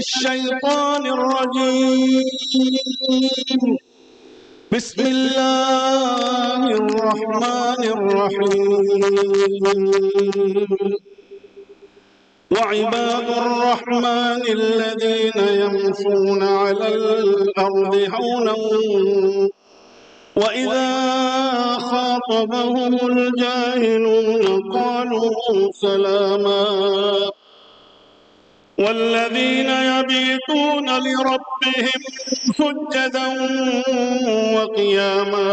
الشيطان الرجيم. بسم الله الرحمن الرحيم. وعباد الرحمن الذين يمشون على الأرض هونا وإذا خاطبهم الجاهلون قالوا سلاما. والذين يبيتون لربهم سجدا وقياما.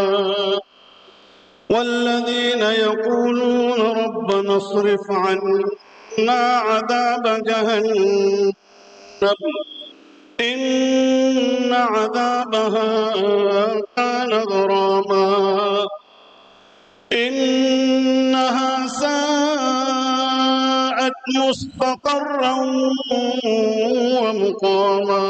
والذين يقولون ربنا اصرف عنا عذاب جهنم إن عذابها كان غراما إنها ساءت مستقرا ومقاما.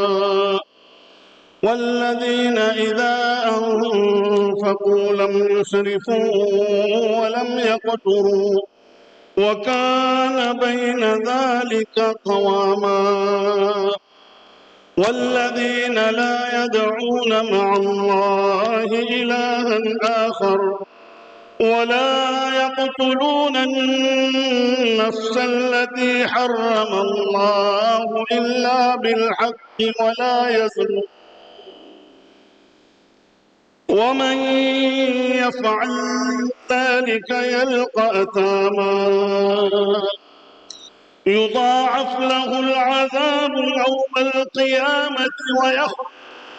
والذين إذا أنفقوا لم يسرفوا ولم يقتروا وكان بين ذلك قواما. والذين لا يدعون مع الله إلها آخر ولا يقتلون النفس التي حرم الله إلا بالحق ولا يزنون ومن يفعل ذلك يلقى أثاما يضاعف له العذاب يوم القيامة ويخلد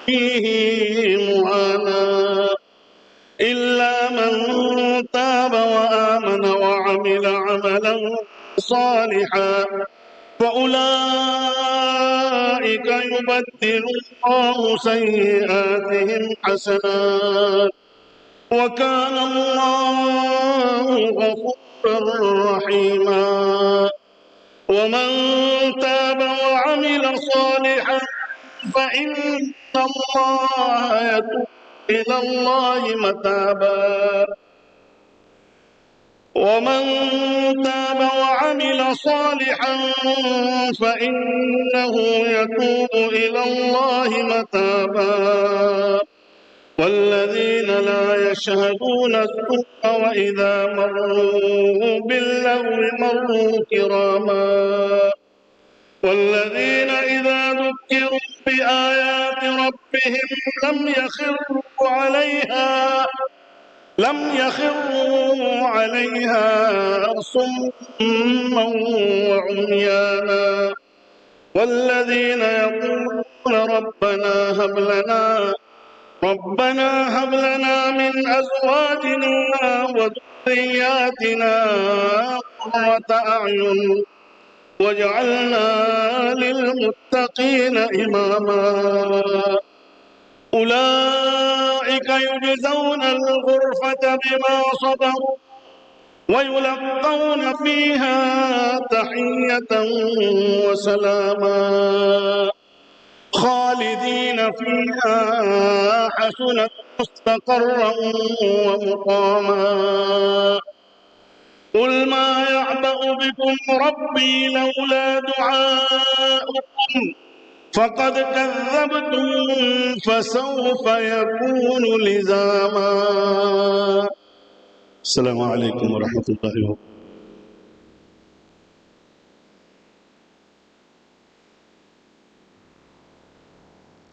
فيه مهانا إلا من تاب وآمن وعمل عملا صالحا فأولئك يبدل الله سيئاتهم حسنات وكان الله غفورا رحيما. ومن تاب وعمل صالحا فإن الله يتوب إلى الله متابا. ومن تاب وعمل صالحا فإنه يتوب إلى الله متابا. والذين لا يشهدون الزور وإذا مروا باللغو مروا كراما. والذين إذا ذكروا بآيات ربهم لم يخروا عليها صما وعميانا. والذين يقولون ربنا هب لنا من أزواجنا وذرياتنا قرة أعين واجعلنا للمتقين إماما. أولئك يجزون الغرفة بما صبروا ويلقون فيها تحية وسلاما خالدين فيها حسنت مستقرا ومقاما. قل ما يعبأ بكم ربي لولا دعاؤكم فقد كذبتم فسوف يكون لزاما. السلام عليكم ورحمة الله وبركاته.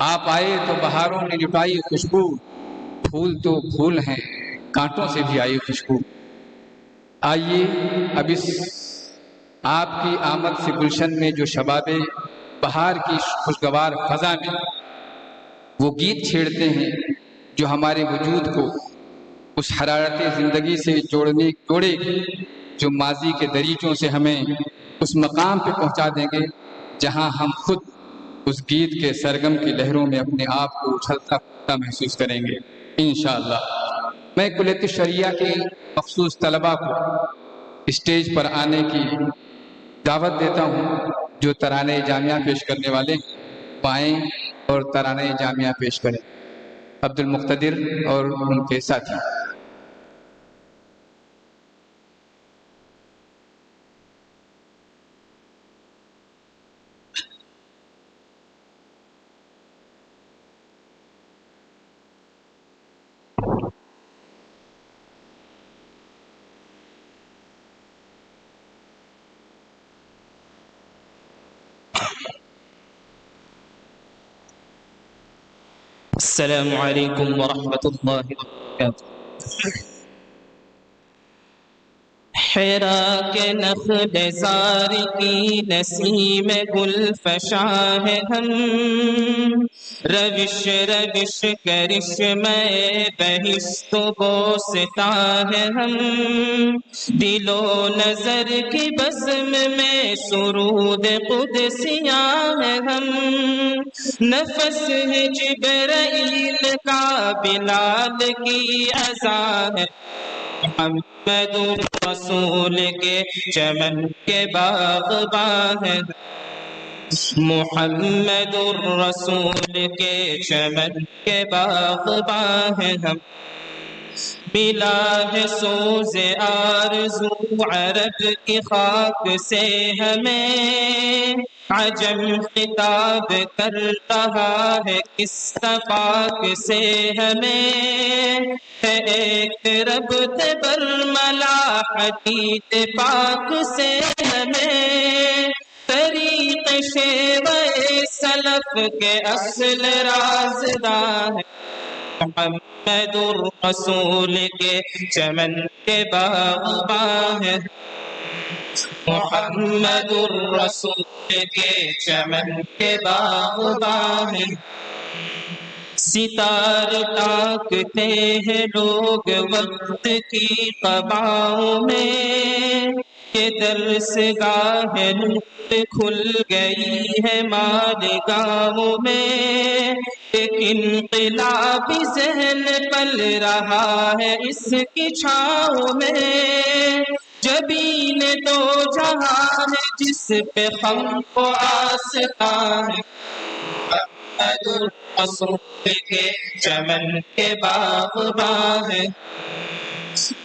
آپ آئے تو بہاروں نے لٹائی خوشبو، پھول تو پھول ہیں کانٹوں سے بھی آئی خوشبو۔ آئیے اب اس آپ کی آمد سے گلشن میں جو شباب بہار کی خوشگوار فضا میں وہ گیت چھیڑتے ہیں جو ہمارے وجود کو اس حرارت زندگی سے جوڑے گی، جو ماضی کے دریچوں سے ہمیں اس مقام پہ پہنچا دیں گے جہاں ہم خود اس گیت کے سرگم کی لہروں میں اپنے آپ کو اچھلتا پھولتا محسوس کریں گے انشاءاللہ۔ میں کلیت الشریعہ کے مخصوص طلباء کو اسٹیج پر آنے کی دعوت دیتا ہوں، جو ترانہ جامعہ پیش کرنے والے پائیں اور ترانہ جامعہ پیش کریں۔ عبد المقتدر اور ان کے ساتھی۔ السلام علیکم ورحمۃ اللہ وبرکاتہ۔ حرا کے نخل زار کی نسیم گل فشاں ہے ہم، روش روش کرش میں بہشت و بوستاں ہے ہم، دل و نظر کی بزم میں سرود قدسیاں ہے ہم، نفس ہے جبرائیل کا بلال کی اذان ہے، محمد رسول کے چمن کے باغباں ہے، محمد الرسول کے چمن کے باغباں ہے ہم، ملا ہے سوز آرزو عرب کی خاک سے ہمیں، عجم خطاب کر رہا ہے کس پاک سے ہمیں، ہے ایک رب برملا حدیث پاک سے ہمیں، طریق شیوہ سلف کے اصل رازداں ہے، محمد الرسول کے چمن کے باغباں ہے، محمد الرسول کے چمن کے باغباں ہے، ستار تاکتے ہیں لوگ وقت کی قباؤں میں، کہ درس گاہ نور کھل گئی ہے مالیگاہوں میں، ایک انقلابی ذہن پل رہا ہے اس کی چھاؤں میں، جبین دو جہان جس پہ خم کو آستاں ہے، محمد الرسول کے چمن کے باغباں ہے،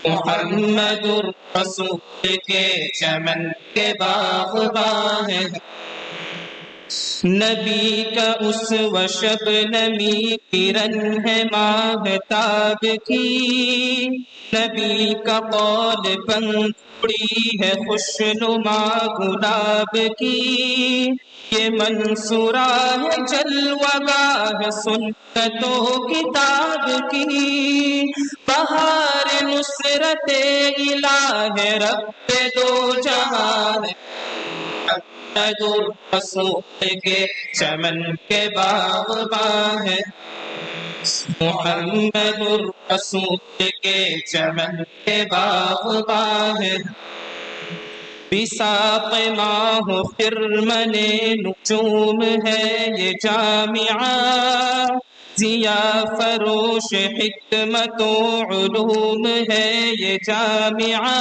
محمد الرسول کے چمن کے باغباں ہے، نبی کا اسوہ شبنمی کرن ہے ماہتاب کی، نبی کا قول بنگڑی ہے خوشنما گلاب کی، یہ منصورہ ہے جلوہ گاہ سنت و کتاب کی، بہار نصرت الہ رب دو جہان، محمد الرسول کے چمن کے باغباں ہے، محمد الرسول کے چمن کے باغباں ہے، بساط ماہ خرمن نجوم ہے یہ جامعہ، ضیا فروش حکمت و علوم ہے یہ جامعہ،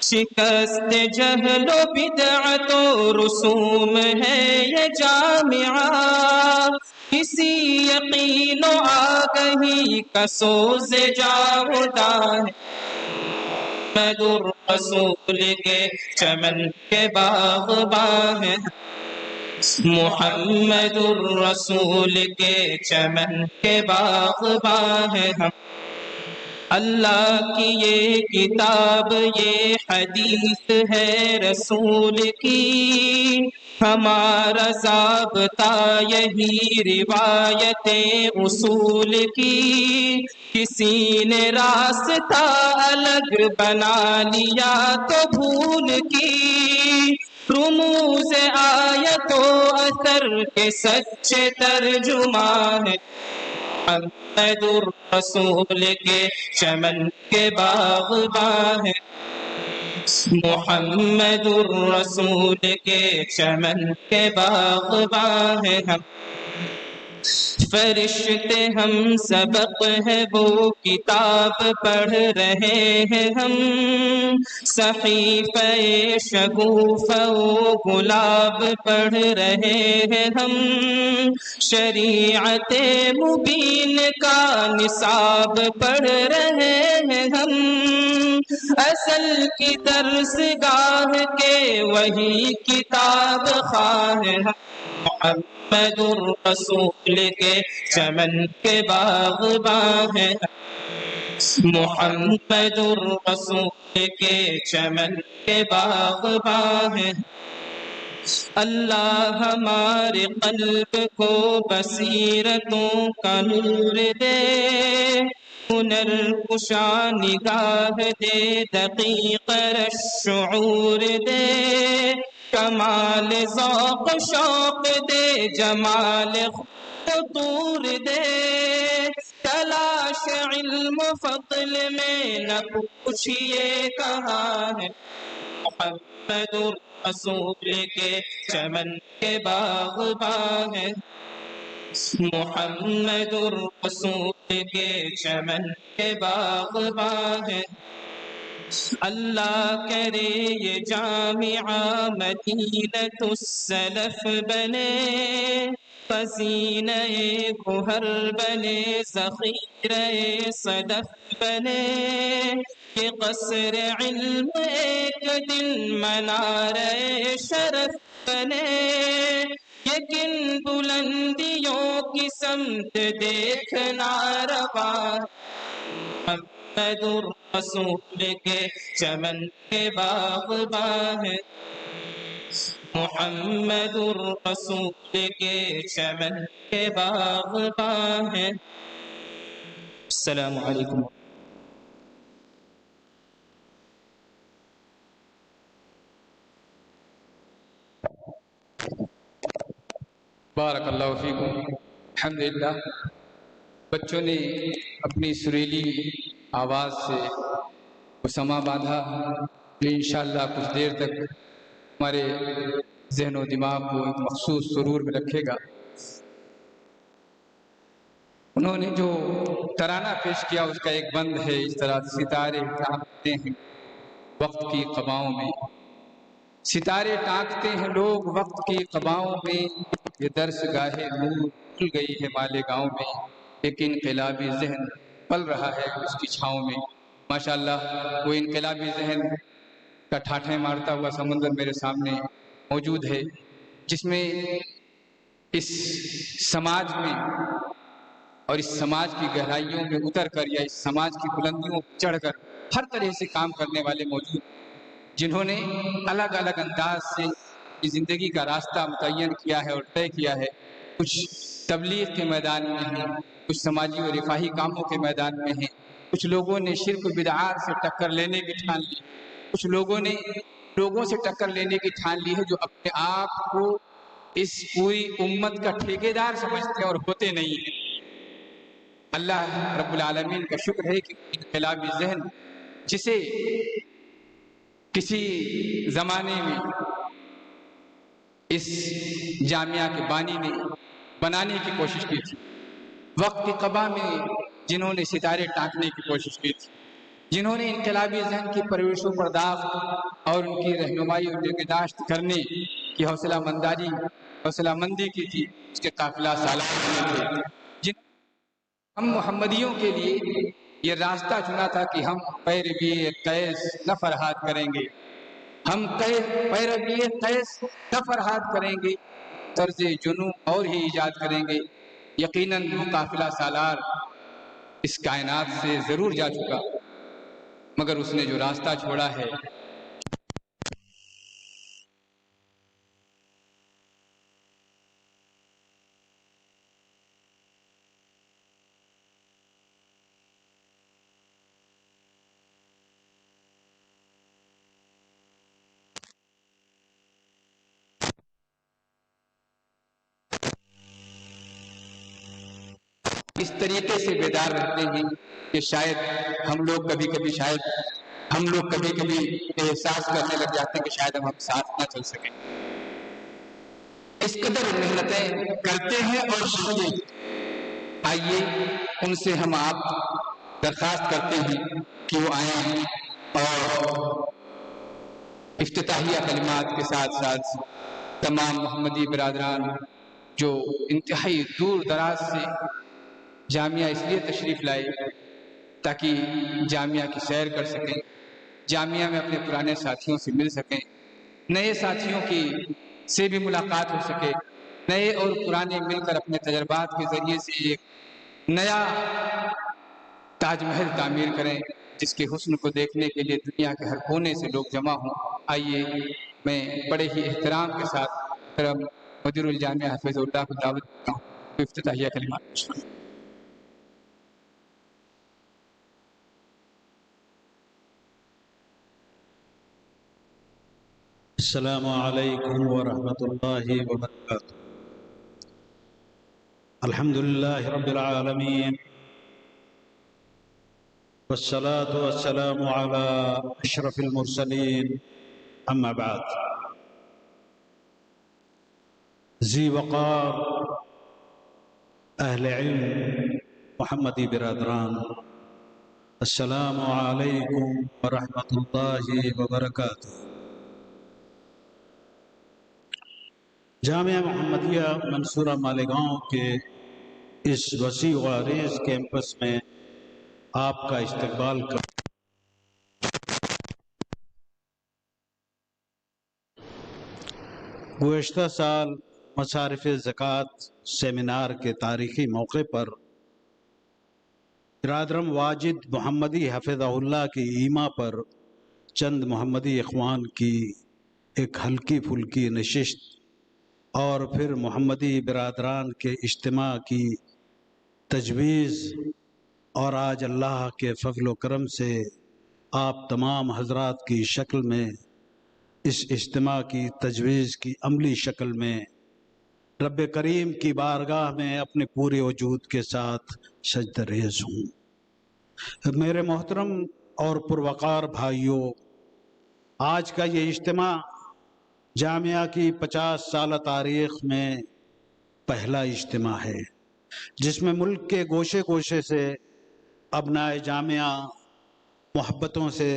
شکست جہل و بدعت و رسوم ہے یہ جامعہ، کسی یقین و آگہی کا سوز جاوداں ہے، محمد الرسول کے چمن کے باغباں ہے، محمد الرسول کے چمن کے باغباں ہے ہم، اللہ کی یہ کتاب یہ حدیث ہے رسول کی، ہمارا ضابطہ یہی روایتیں اصول کی، کسی نے راستہ الگ بنا لیا تو بھول کی، رموز آیت و اثر کے سچے ترجمہ ہے محمد الرسول کے چمن کے باغباں ہے، محمد الرسول کے چمن کے باغباں ہے ہم، فرشتے ہم سبق ہے وہ کتاب پڑھ رہے ہیں ہم، صحیفہ شگوفہ و گلاب پڑھ رہے ہیں ہم، شریعت مبین کا نصاب پڑھ رہے ہیں ہم، اصل کی درس گاہ کے وہی کتاب خواہ ہیں ہم، محمد الرسول کے چمن کے باغباں ہیں، محمد الرسول کے چمن کے باغباں ہیں، اللہ ہمارے قلب کو بصیرتوں کا نور دے، ہنر کشا نگاہ دے، دقیق الشعور دے، کمال ذوق شوق دے، جمال خطور دے، تلاش علم فضل میں نہ پوچھئے کہاں ہے، محمد الرسول کے چمن کے باغباں ہے، محمد الرسول کے چمن کے باغباں ہے، اللہ کرے یہ جامعہ مدینۃ السلف بنے، خزینہ گوہر بنے، ذخیرہ صدف بنے، کہ قصر علم ایک دن منارہ شرف بنے، لیکن بلندیوں کی سمت دیکھنا روا، محمد الرسول کے چمن کے باغباں ہے، محمد الرسول کے چمن کے باغباں ہے۔ السلام علیکم۔ بارک اللہ فیکم۔ الحمدللہ بچوں نے اپنی سریلی آواز سے وہ سما باندھا، انشاءاللہ کچھ دیر تک ہمارے ذہن و دماغ کو ایک مخصوص سرور میں رکھے گا۔ انہوں نے جو ترانہ پیش کیا اس کا ایک بند ہے اس طرح: ستارے ٹانکتے ہیں وقت کی قباؤں میں، ستارے ٹانکتے ہیں لوگ وقت کی قباؤں میں، یہ درس گاہے نور کھل گئی ہے مالے گاؤں میں، ایک انقلابی ذہن پل رہا ہے اس کی چھاؤں میں۔ ماشاءاللہ وہ انقلابی ذہن کا ٹھاٹھیں مارتا ہوا سمندر میرے سامنے موجود ہے، جس میں اس سماج میں اور اس سماج کی گہرائیوں میں اتر کر یا اس سماج کی بلندیوں پر چڑھ کر ہر طرح سے کام کرنے والے موجود، جنہوں نے الگ الگ انداز سے زندگی کا راستہ متعین کیا ہے اور طے کیا ہے۔ کچھ تبلیغ کے میدان میں ہیں، کچھ سماجی و رفاہی کاموں کے میدان میں ہیں، کچھ لوگوں نے شرک و بدعات سے ٹکر لینے کی ٹھان لی، کچھ لوگوں نے لوگوں سے ٹکر لینے کی ٹھان لی ہے جو اپنے آپ کو اس پوری امت کا ٹھیکیدار سمجھتے ہیں اور ہوتے نہیں ہیں۔ اللہ رب العالمین کا شکر ہے کہ انقلابی ذہن جسے کسی زمانے میں اس جامعہ کے بانی نے بنانے کی کوشش کی تھی، وقت کی قبا میں جنہوں نے ستارے ٹانکنے کی کوشش کی تھی، جنہوں نے انقلابی ذہن کی پرورش و پرداخت اور ان کی رہنمائی اور نگہداشت کرنے کی حوصلہ مندی کی تھی، اس کے قافلہ سالار تھے، جن ہم محمدیوں کے لیے یہ راستہ چنا تھا کہ ہم پیروی قیس نہ فرہاد کریں گے، ہم پیروی قیس نہ فرہاد کریں گے، طرز جنوں اور ہی ایجاد کریں گے۔ یقیناً وہ قافلہ سالار اس کائنات سے ضرور جا چکا، مگر اس نے جو راستہ چھوڑا ہے اس طریقے سے بیدار رہتے ہیں کہ شاید ہم لوگ کبھی احساس کرنے لگ جاتے ہیں کہ شاید ہم ساتھ نہ چل سکیں۔ اس قدر محنتیں کرتے ہیں اور شہید۔ آئیے ان سے ہم آپ درخواست کرتے ہیں کہ وہ آئیں اور افتتاحیہ کلمات کے ساتھ ساتھ تمام محمدی برادران جو انتہائی دور دراز سے جامعہ اس لیے تشریف لائے تاکہ جامعہ کی سیر کر سکیں، جامعہ میں اپنے پرانے ساتھیوں سے مل سکیں، نئے ساتھیوں سے بھی ملاقات ہو سکے، نئے اور پرانے مل کر اپنے تجربات کے ذریعے سے ایک نیا تاج محل تعمیر کریں جس کے حسن کو دیکھنے کے لیے دنیا کے ہر کونے سے لوگ جمع ہوں۔ آئیے میں بڑے ہی احترام کے ساتھ مدیر الجامعہ حفظ اللہ کو دعوت دیتا ہوں افتتاحیہ کلمات۔ السلام علیکم ورحمۃ اللہ وبرکاتہ۔ الحمد للہ رب العالمین والصلاة والسلام على اشرف المرسلین، اما بعد۔ ذی وقار اہل علم محمدی برادران، السلام علیکم ورحمۃ اللہ وبرکاتہ۔ جامعہ محمدیہ منصورہ مالیگاؤں کے اس وسیع و عریض کیمپس میں آپ کا استقبال گزشتہ سال مصارف زکوٰۃ سیمینار کے تاریخی موقع پر برادرم واجد محمدی حفظہ اللہ کی ایما پر چند محمدی اخوان کی ایک ہلکی پھلکی نشست اور پھر محمدی برادران کے اجتماع کی تجویز، اور آج اللہ کے فضل و کرم سے آپ تمام حضرات کی شکل میں اس اجتماع کی تجویز کی عملی شکل میں رب کریم کی بارگاہ میں اپنے پورے وجود کے ساتھ سجدہ ریز ہوں۔ میرے محترم اور پروقار بھائیوں، آج کا یہ اجتماع جامعہ کی 50 سالہ تاریخ میں پہلا اجتماع ہے جس میں ملک کے گوشے گوشے سے ابنائے جامعہ محبتوں سے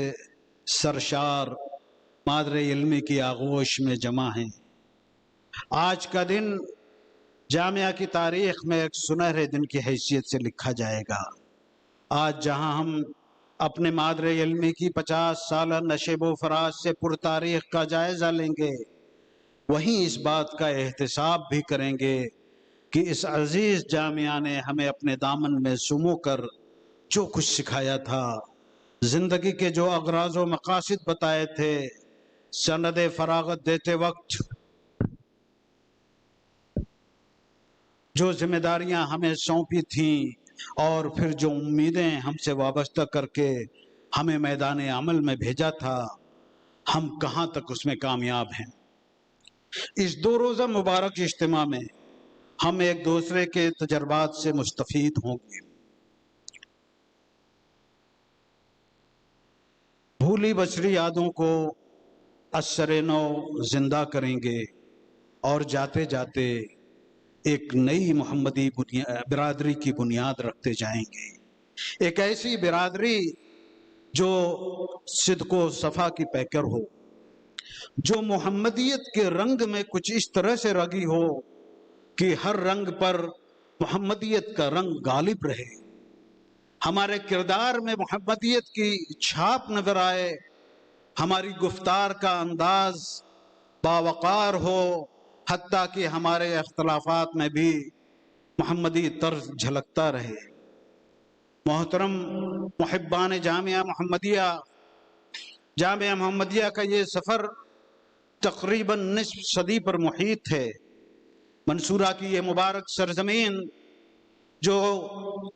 سرشار مادر علمی کی آغوش میں جمع ہیں۔ آج کا دن جامعہ کی تاریخ میں ایک سنہرے دن کی حیثیت سے لکھا جائے گا۔ آج جہاں ہم اپنے مادر علمی کی 50 سالہ نشیب و فراز سے پرتاریخ کا جائزہ لیں گے، وہیں اس بات کا احتساب بھی کریں گے کہ اس عزیز جامعہ نے ہمیں اپنے دامن میں سمو کر جو کچھ سکھایا تھا، زندگی کے جو اغراض و مقاصد بتائے تھے، سند فراغت دیتے وقت جو ذمہ داریاں ہمیں سونپی تھیں، اور پھر جو امیدیں ہم سے وابستہ کر کے ہمیں میدان عمل میں بھیجا تھا، ہم کہاں تک اس میں کامیاب ہیں۔ اس 2 روزہ مبارک اجتماع میں ہم ایک دوسرے کے تجربات سے مستفید ہوں گے، بھولی بچری یادوں کو اثر نو زندہ کریں گے، اور جاتے جاتے ایک نئی محمدی برادری کی بنیاد رکھتے جائیں گے، ایک ایسی برادری جو صدق و صفا کی پیکر ہو، جو محمدیت کے رنگ میں کچھ اس طرح سے رنگی ہو کہ ہر رنگ پر محمدیت کا رنگ غالب رہے، ہمارے کردار میں محمدیت کی چھاپ نظر آئے، ہماری گفتار کا انداز باوقار ہو، حتیٰ کہ ہمارے اختلافات میں بھی محمدی طرز جھلکتا رہے۔ محترم محبان جامعہ محمدیہ کا یہ سفر تقریباً نصف صدی پر محیط ہے۔ منصورہ کی یہ مبارک سرزمین جو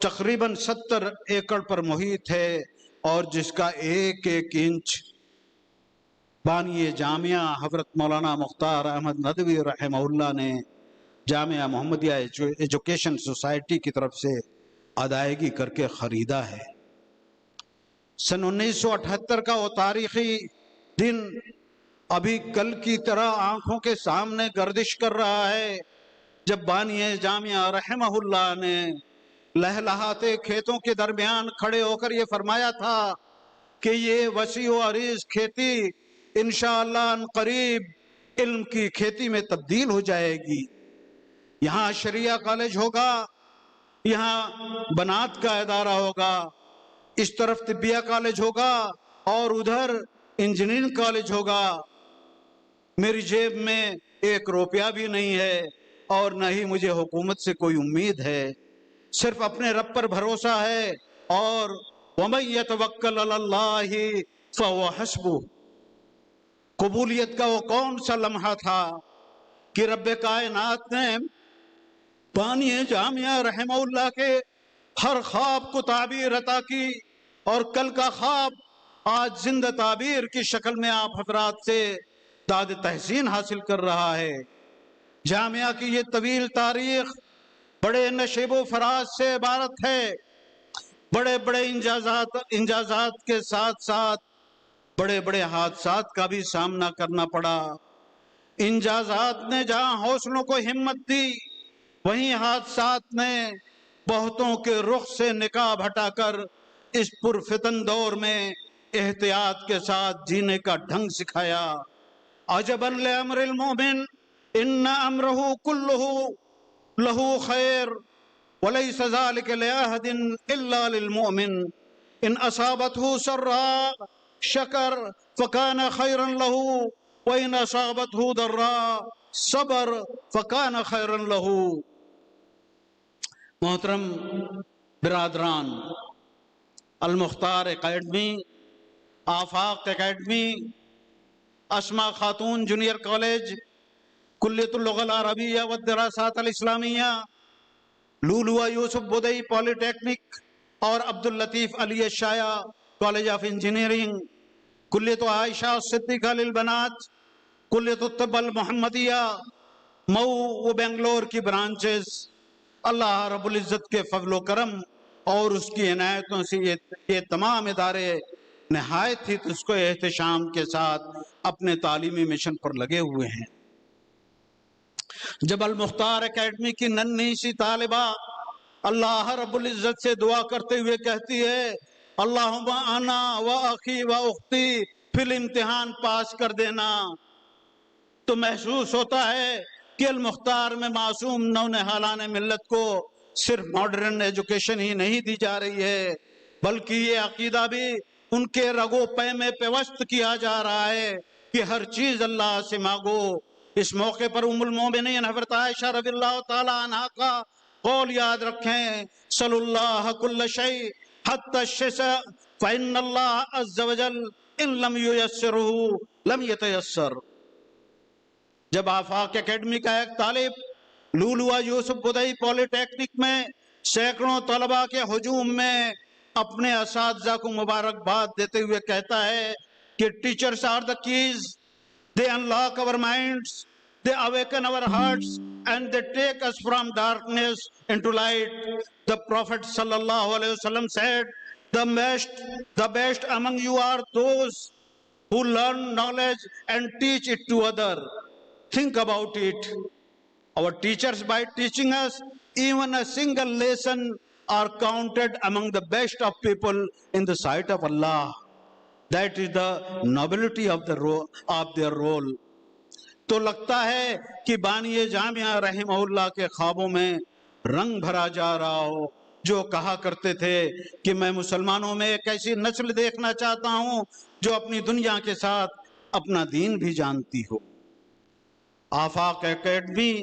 تقریباً 70 ایکڑ پر محیط ہے اور جس کا ایک ایک انچ بانی جامعہ حضرت مولانا مختار احمد ندوی رحمہ اللہ نے جامعہ محمدیہ ایجوکیشن سوسائٹی کی طرف سے ادائیگی کر کے خریدا ہے۔ سن 1978 کا وہ تاریخی دن ابھی کل کی طرح آنکھوں کے سامنے گردش کر رہا ہے جب بانی جامعہ رحمہ اللہ نے لہلہاتے کھیتوں کے درمیان کھڑے ہو کر یہ فرمایا تھا کہ یہ وسیع و عریض کھیتی انشاءاللہ ان قریب علم کی کھیتی میں تبدیل ہو جائے گی۔ یہاں شریعہ کالج ہوگا، یہاں بنات کا ادارہ ہوگا، اس طرف طبیہ کالج ہوگا اور ادھر انجینئرنگ کالج ہوگا۔ میری جیب میں 1 روپیہ بھی نہیں ہے اور نہ ہی مجھے حکومت سے کوئی امید ہے، صرف اپنے رب پر بھروسہ ہے۔ اور وَمَن يَتَوَكَّلْ عَلَى اللَّهِ فَهُوَ حَسْبُهُ۔ قبولیت کا وہ کون سا لمحہ تھا کہ رب کائنات نے بانی جامعہ رحمہ اللہ کے ہر خواب کو تعبیر عطا کی، اور کل کا خواب آج زندہ تعبیر کی شکل میں آپ حضرات سے داد تحسین حاصل کر رہا ہے۔ جامعہ کی یہ طویل تاریخ بڑے نشیب و فراز سے عبارت ہے۔ بڑے بڑے انجازات کے ساتھ ساتھ بڑے بڑے حادثات کا بھی سامنا کرنا پڑا۔ انجازات نے جہاں حوصلوں کو ہمت دی، وہیں حادثات نے بہتوں کے رخ سے نقاب ہٹا کر اس پرفتن دور میں احتیاط کے ساتھ جینے کا ڈھنگ سکھایا۔ عجباً لامر المؤمن ان امرہ کلہ لہ خیر ولیس ذلک لأحد الا للمؤمن ان اصابتہ سراء شکر فکان خیرا لہ وان اصابتہ ضراء صبر فکان خیرا لہ۔ محترم برادران، المختار اکیڈمی، آفاق اکیڈمی، اسما خاتون جونیئر کالج، کلیۃ اللغة العربیہ والدراسات الاسلامیہ، لولوا یوسف بدئی پالی ٹیکنک اور عبداللطیف علی الشایع کالج آف انجینئرنگ، کلیۃ عائشہ صدیقہ للبنات، کلیۃ الطب المحمدیہ، مئو و بنگلور کی برانچز، اللہ رب العزت کے فضل و کرم اور اس کی عنایتوں سے یہ تمام ادارے نہایت ہی اس کو احتشام کے ساتھ اپنے تعلیمی مشن پر لگے ہوئے ہیں۔ جب المختار اکیڈمی کی ننھی سی طالبہ اللہ رب العزت سے دعا کرتے ہوئے کہتی ہے اللہم انا و اخی و اختی فی الامتحان پاس کر دینا، تو محسوس ہوتا ہے کہ المختار میں معصوم نونہالان ملت کو صرف ماڈرن ایجوکیشن ہی نہیں دی جا رہی ہے، بلکہ یہ عقیدہ بھی ان کے رگو پے میں پیوست کیا جا رہا ہے کہ ہر چیز اللہ سے مانگو۔ اس موقع پر ام المومنین حضرت عائشہ رضی اللہ تعالی عنہا کا قول یاد رکھیں، صلی اللہ کل شیء حتی الشسع فإن اللہ عز وجل ان لم ییسرہ لم یتیسر۔ جب آفاق اکیڈمی کا ایک طالب لولوا یوسف بدئی پالی ٹیکنک میں سینکڑوں طلباء کے ہجوم میں اپنے اساتذہ کو مبارکباد دیتے ہوئے کہتا ہے کہ teachers are the keys, they unlock our minds, they awaken our hearts, and they take us from darkness into light. The Prophet sallallahu alaihi wasallam said, the best among you are those who learn knowledge and teach it to others. Think about it. Our teachers, by teaching us even a single lesson, are counted among the best of people in the sight of Allah. That is the nobility of their role. تو لگتا ہے کہ بانی جامعہ رحمہ اللہ کے خوابوں میں رنگ بھرا جا رہا ہو، جو کہا کرتے تھے کہ میں مسلمانوں میں ایک ایسی نسل دیکھنا چاہتا ہوں جو اپنی دنیا کے ساتھ اپنا دین بھی جانتی ہو۔ آفاق اکیڈمی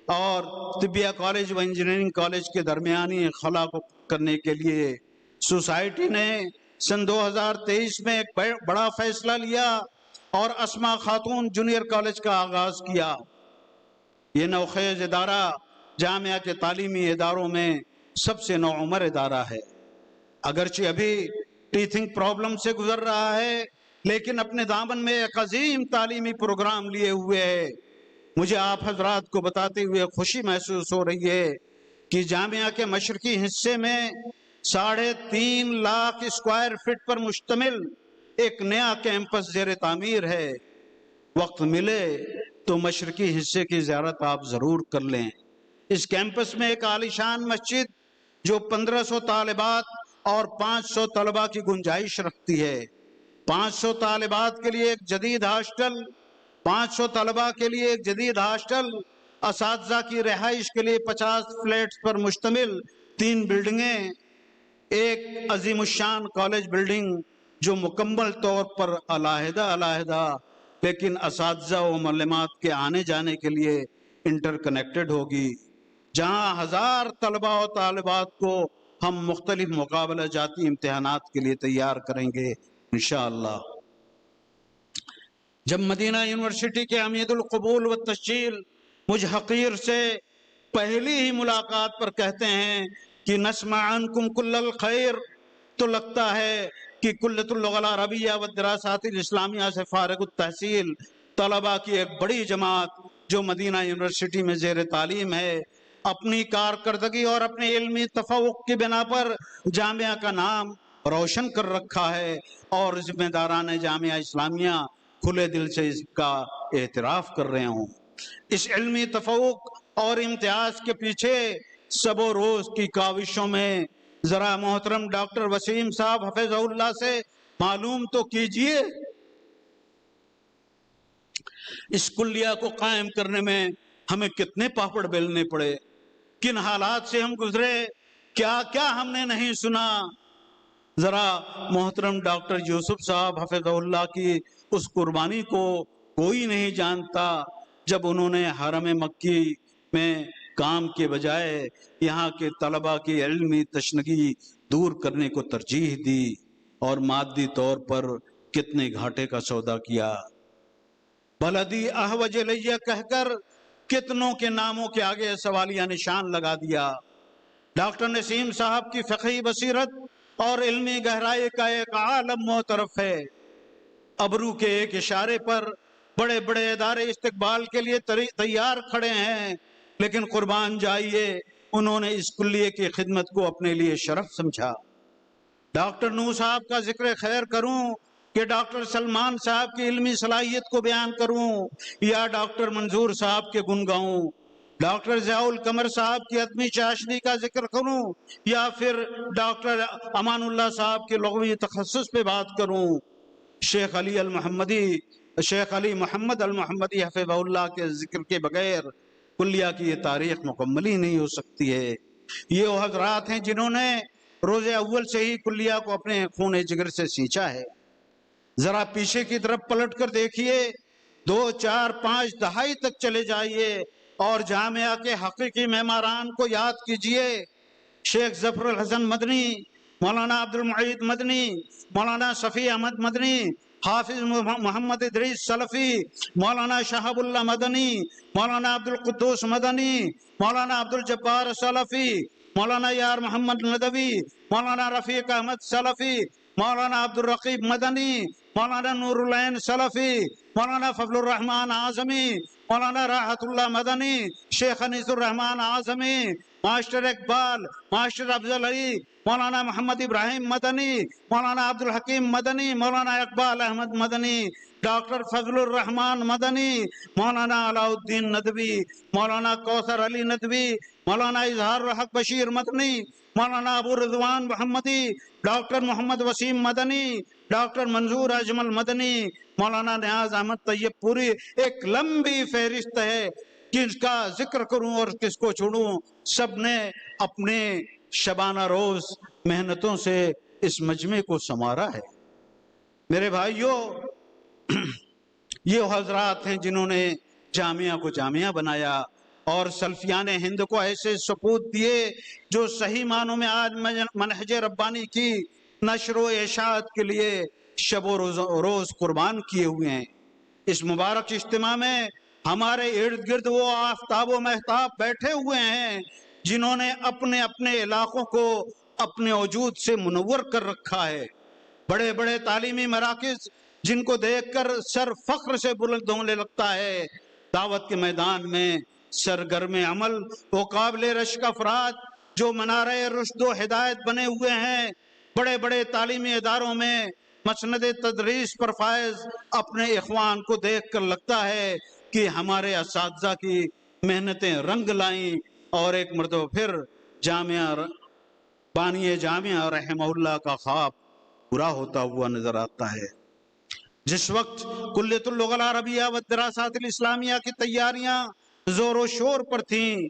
اور طبیہ کالج و انجینئرنگ کالج کے درمیانی خلا کو کرنے کے لیے سوسائٹی نے سن 2023 میں ایک بڑا فیصلہ لیا اور اسما خاتون جونیئر کالج کا آغاز کیا۔ یہ نوخیز ادارہ جامعہ کے تعلیمی اداروں میں سب سے نوعمر ادارہ ہے۔ اگرچہ ابھی ٹیتھنگ پرابلم سے گزر رہا ہے، لیکن اپنے دامن میں ایک عظیم تعلیمی پروگرام لیے ہوئے ہے۔ مجھے آپ حضرات کو بتاتے ہوئے خوشی محسوس ہو رہی ہے کہ جامعہ کے مشرقی حصے میں 3.5 لاکھ اسکوائر فٹ پر مشتمل ایک نیا کیمپس زیر تعمیر ہے۔ وقت ملے تو مشرقی حصے کی زیارت آپ ضرور کر لیں۔ اس کیمپس میں ایک عالیشان مسجد جو 1500 طالبات اور 500 طلباء کی گنجائش رکھتی ہے، 500 طالبات کے لیے ایک جدید ہاسٹل، 500 طلباء کے لیے ایک جدید ہاسٹل، اساتذہ کی رہائش کے لیے 50 فلیٹس پر مشتمل 3 بلڈنگیں، ایک عظیم الشان کالج بلڈنگ جو مکمل طور پر علیحدہ لیکن اساتذہ و معلمات کے آنے جانے کے لیے انٹر کنیکٹڈ ہوگی، جہاں 1000 طلباء و طالبات کو ہم مختلف مقابلہ جاتی امتحانات کے لیے تیار کریں گے انشاءاللہ۔ جب مدینہ یونیورسٹی کے امید القبول و تسجیل مجھ حقیر سے پہلی ہی ملاقات پر کہتے ہیں کہ نسمع عنکم کل الخیر، تو لگتا ہے کہ کلیۃ اللغہ العربیہ والدراسات الاسلامیہ سے فارغ التحصیل طلباء کی ایک بڑی جماعت جو مدینہ یونیورسٹی میں زیر تعلیم ہے، اپنی کارکردگی اور اپنے علمی تفوق کی بنا پر جامعہ کا نام روشن کر رکھا ہے، اور ذمہ داران جامعہ اسلامیہ کھلے دل سے اس کا اعتراف کر رہے ہوں۔ اس علمی تفوق اور امتیاز کے پیچھے سب و روز کی کاوشوں میں ذرا محترم ڈاکٹر وسیم صاحب حفظہ اللہ سے معلوم تو کیجئے، اس کلیہ کو قائم کرنے میں ہمیں کتنے پاپڑ بیلنے پڑے، کن حالات سے ہم گزرے، کیا کیا ہم نے نہیں سنا۔ ذرا محترم ڈاکٹر یوسف صاحب حفظہ اللہ کی اس قربانی کو کوئی نہیں جانتا جب انہوں نے حرم مکی میں کام کے بجائے یہاں کے طلباء کی علمی تشنگی دور کرنے کو ترجیح دی، اور مادی طور پر کتنے گھاٹے کا سودا کیا۔ بلدی احوج الیہ کہہ کر کتنوں کے ناموں کے آگے سوالیہ نشان لگا دیا۔ ڈاکٹر نسیم صاحب کی فقہی بصیرت اور علمی گہرائی کا ایک عالم معترف ہے۔ ابرو کے ایک اشارے پر بڑے بڑے ادارے استقبال کے لیے تیار کھڑے ہیں، لیکن قربان جائیے انہوں نے اس کلیے کی خدمت کو اپنے لیے شرف سمجھا۔ ڈاکٹر نو صاحب کا ذکر خیر کروں کہ ڈاکٹر سلمان صاحب کی علمی صلاحیت کو بیان کروں، یا ڈاکٹر منظور صاحب کے گن گاؤں، ڈاکٹر ضیاء القمر صاحب کی ادبی چاشنی کا ذکر کروں، یا پھر ڈاکٹر امان اللہ صاحب کے لغوی تخصص پہ بات کروں، شیخ علی محمد المحمدی حفظہ اللہ کے ذکر کے بغیر کلیہ کی یہ تاریخ مکمل ہی نہیں ہو سکتی ہے۔ یہ وہ حضرات ہیں جنہوں نے روز اول سے ہی کلیہ کو اپنے خون جگر سے سینچا ہے۔ ذرا پیچھے کی طرف پلٹ کر دیکھیے، 2، 4، 5 دہائی تک چلے جائیے اور جامعہ کے حقیقی معماران کو یاد کیجئے۔ شیخ ظفر الحسن مدنی، مولانا عبد المعید مدنی، مولانا صفی احمد مدنی، حافظ محمد ادریس سلفی، مولانا شہاب اللہ مدنی، مولانا عبد القدوس مدنی، مولانا عبد الجبار سلفی، مولانا یار محمد ندوی، مولانا رفیق احمد سلفی، مولانا عبد الرقیب مدنی، مولانا نور العین سلفی، مولانا فضل الرحمن اعظمی، مولانا راحت اللہ مدنی، شیخ انیس الرحمن اعظمی، ماسٹر اقبال، ماسٹر افضل علی، مولانا محمد ابراہیم مدنی، مولانا عبد الحکیم مدنی، مولانا اقبال احمد مدنی، ڈاکٹر فضل الرحمن مدنی، مولانا علاء الدین ندوی، مولانا کوثر علی ندوی، مولانا اظہار الحق بشیر مدنی، مولانا ابو رضوان محمدی، ڈاکٹر محمد وسیم مدنی، ڈاکٹر منظور اجمل مدنی، مولانا نیاز احمد طیب پوری، ایک لمبی فہرست ہے، کس کا ذکر کروں اور کس کو چھوڑوں۔ سب نے اپنے شبانہ روز محنتوں سے اس مجمع کو سنوارا ہے۔ میرے بھائیوں، یہ حضرات ہیں جنہوں نے جامعہ کو جامعہ بنایا، اور سلفیان ہند کو ایسے سپوت دیے جو صحیح معنوں میں آج منہج ربانی کی نشر و اشاعت کے لیے شب و روز قربان کیے ہوئے ہیں۔ اس مبارک اجتماع میں ہمارے ارد گرد وہ آفتاب و مہتاب بیٹھے ہوئے ہیں جنہوں نے اپنے اپنے علاقوں کو اپنے وجود سے منور کر رکھا ہے۔ بڑے بڑے تعلیمی مراکز جن کو دیکھ کر سر فخر سے بلند ہونے لگتا ہے، دعوت کے میدان میں سرگرم عمل و قابل رشک افراد جو منارہ رشد و ہدایت بنے ہوئے ہیں، بڑے بڑے تعلیمی اداروں میں مسند تدریس پر فائز اپنے اخوان کو دیکھ کر لگتا ہے کہ ہمارے اساتذہ کی محنتیں رنگ لائیں، اور ایک مرتبہ پھر جامعہ بانی جامعہ رحمہ اللہ کا خواب پورا ہوتا ہوا نظر آتا ہے۔ جس وقت کلیۃ اللغہ العربیہ والدراسات الاسلامیہ کی تیاریاں زور و شور پر تھیں،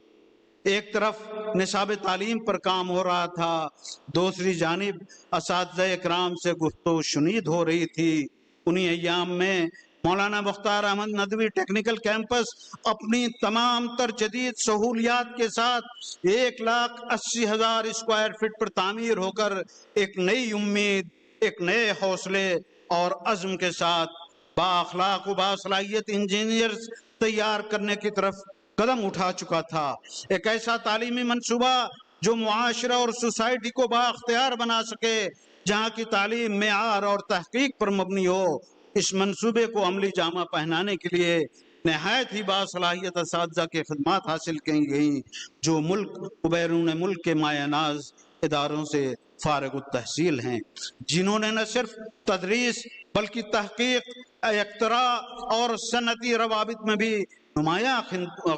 ایک طرف نصاب تعلیم پر کام ہو رہا تھا، دوسری جانب اساتذہ اکرام سے گفتگو شنید ہو رہی تھی۔ انہی ایام میں مولانا مختار احمد ندوی ٹیکنیکل کیمپس اپنی تمام تر جدید سہولیات کے ساتھ 1,80,000 اسکوائر فٹ پر تعمیر ہو کر ایک نئی امید، ایک نئے حوصلے اور عزم کے ساتھ بااخلاق و باصلاحیت انجینئرز تیار کرنے کی طرف قدم اٹھا چکا تھا۔ ایک ایسا تعلیمی منصوبہ جو معاشرہ اور سوسائٹی کو بااختیار بنا سکے، جہاں کی تعلیم معیار اور تحقیق پر مبنی ہو۔ اس منصوبے کو عملی جامہ پہنانے کے لیے نہایت ہی باصلاحیت اساتذہ کی خدمات حاصل کی گئیں، جو ملک و بیرون ملک کے مایہ ناز اداروں سے فارغ التحصیل ہیں، جنہوں نے نہ صرف تدریس بلکہ تحقیق، اختراع اور صنعتی روابط میں بھی نمایاں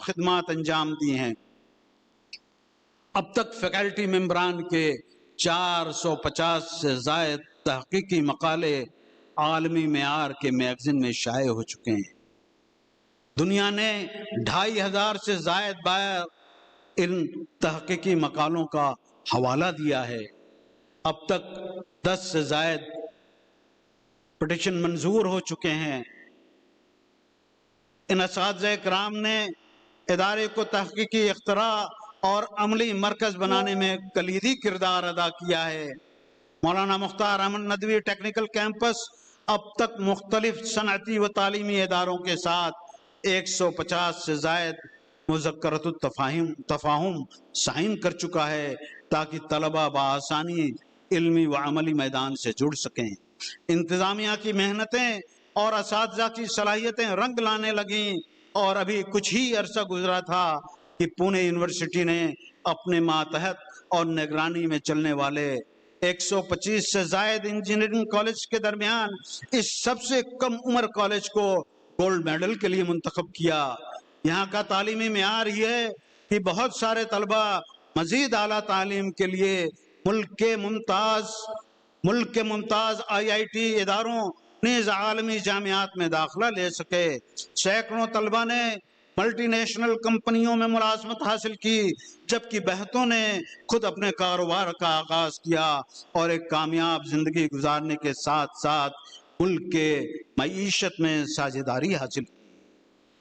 خدمات انجام دی ہیں۔ اب تک فیکلٹی ممبران کے 450 سے زائد تحقیقی مقالے عالمی معیار کے میگزین میں شائع ہو چکے ہیں۔ دنیا نے 2,500 سے زائد بار ان تحقیقی مقالوں کا حوالہ دیا ہے۔ اب تک 10 سے زائد پٹیشن منظور ہو چکے ہیں۔ ان اساتذہ کرام نے ادارے کو تحقیقی اختراع اور عملی مرکز بنانے میں کلیدی کردار ادا کیا ہے۔ مولانا مختار احمد ندوی ٹیکنیکل کیمپس اب تک مختلف صنعتی و تعلیمی اداروں کے ساتھ 150 سے زائد مذکرۃ التفاہم سائن کر چکا ہے، تاکہ طلبہ بآسانی علمی و عملی میدان سے جڑ سکیں۔ انتظامیہ کی محنتیں اور اساتذہ کی صلاحیتیں رنگ لانے لگیں، اور ابھی کچھ ہی عرصہ گزرا تھا کہ پونے یونیورسٹی نے اپنے ماتحت اور نگرانی میں چلنے والے 125 سے زائد انجینئرنگ کالج کے درمیان اس سب سے کم عمر کالج کو گولڈ میڈل کے لیے منتخب کیا۔ یہاں کا تعلیمی معیار یہ ہے کہ بہت سارے طلبہ مزید اعلیٰ تعلیم کے لیے ملک کے ممتاز IIT اداروں نیز عالمی جامعات میں داخلہ لے سکے۔ سینکڑوں طلبہ نے ملٹی نیشنل کمپنیوں میں ملازمت حاصل کی، جبکہ بہتوں نے خود اپنے کاروبار کا آغاز کیا اور ایک کامیاب زندگی گزارنے کے ساتھ ساتھ ملک کے معیشت میں ساجھیداری حاصل کی۔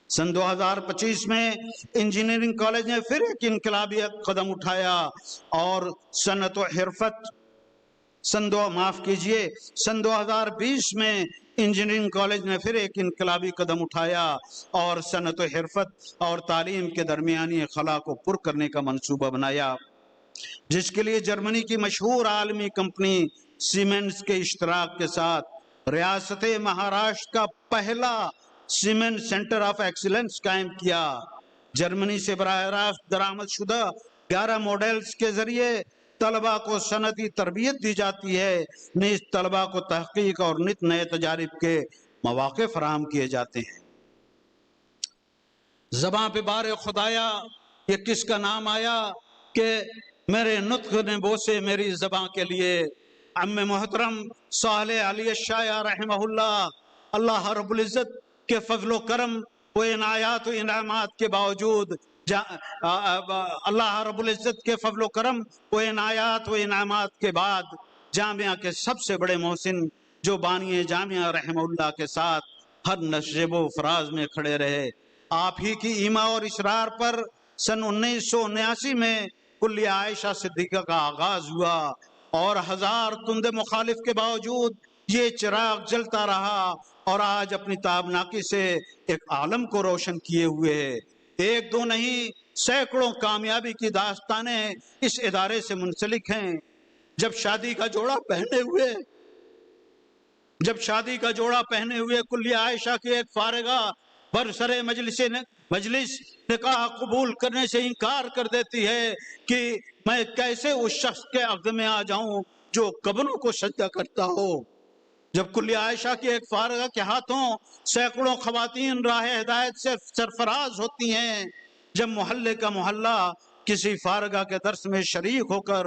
سن 2025 میں انجینئرنگ کالج نے پھر ایک انقلابی قدم اٹھایا اور صنعت و حرفت سن 2020 میں انجینئرنگ کالج نے پھر ایک انقلابی قدم اٹھایا اور صنعت و حرفت اور تعلیم کے درمیانی خلا کو پر کرنے کا منصوبہ بنایا، جس کے لیے جرمنی کی مشہور عالمی کمپنی سیمنز کے اشتراک کے ساتھ ریاست مہاراشٹر کا پہلا سیمنز سینٹر آف ایکسیلنس قائم کیا۔ جرمنی سے براہ راست درآمد شدہ 11 ماڈلز کے ذریعے طلبہ کو صنعتی تربیت دی جاتی ہے، نیز طلبہ کو تحقیق اور نت نئے تجارب کے مواقع فراہم کیے جاتے ہیں۔ زباں پہ بار خدایا یہ کس کا نام آیا کہ میرے نطق نے بوسے میری زباں کے لیے۔ عم محترم صالح علی الشایع رحمہ اللہ، اللہ رب العزت کے فضل و کرم و عنایات و انعامات کے باوجود اللہ رب العزت کے فضل و کرم و عنایات و انعامات کے بعد جامعہ کے سب سے بڑے محسن جو بانی جامعہ رحمہ اللہ کے ساتھ ہر نشیب و فراز میں کھڑے رہے، آپ ہی کی ایما اور اصرار پر سن 1979 میں کلیہ عائشہ صدیقہ کا آغاز ہوا اور ہزار تند مخالف کے باوجود یہ چراغ جلتا رہا اور آج اپنی تابناکی سے ایک عالم کو روشن کیے ہوئے ہے۔ ایک دو نہیں، سینکڑوں کامیابی کی داستانیں اس ادارے سے منسلک ہیں۔ جب شادی کا جوڑا پہنے ہوئے کلیہ عائشہ کی ایک فارغہ برسر مجلس نکاح قبول کرنے سے انکار کر دیتی ہے کہ میں کیسے اس شخص کے عقد میں آ جاؤں جو قبروں کو سجدہ کرتا ہو۔ جب کلیہ عائشہ کی ایک فارغہ کے ہاتھوں سینکڑوں خواتین راہ ہدایت سے سرفراز ہوتی ہیں، جب محلے کا محلہ کسی فارغہ کے درس میں شریک ہو کر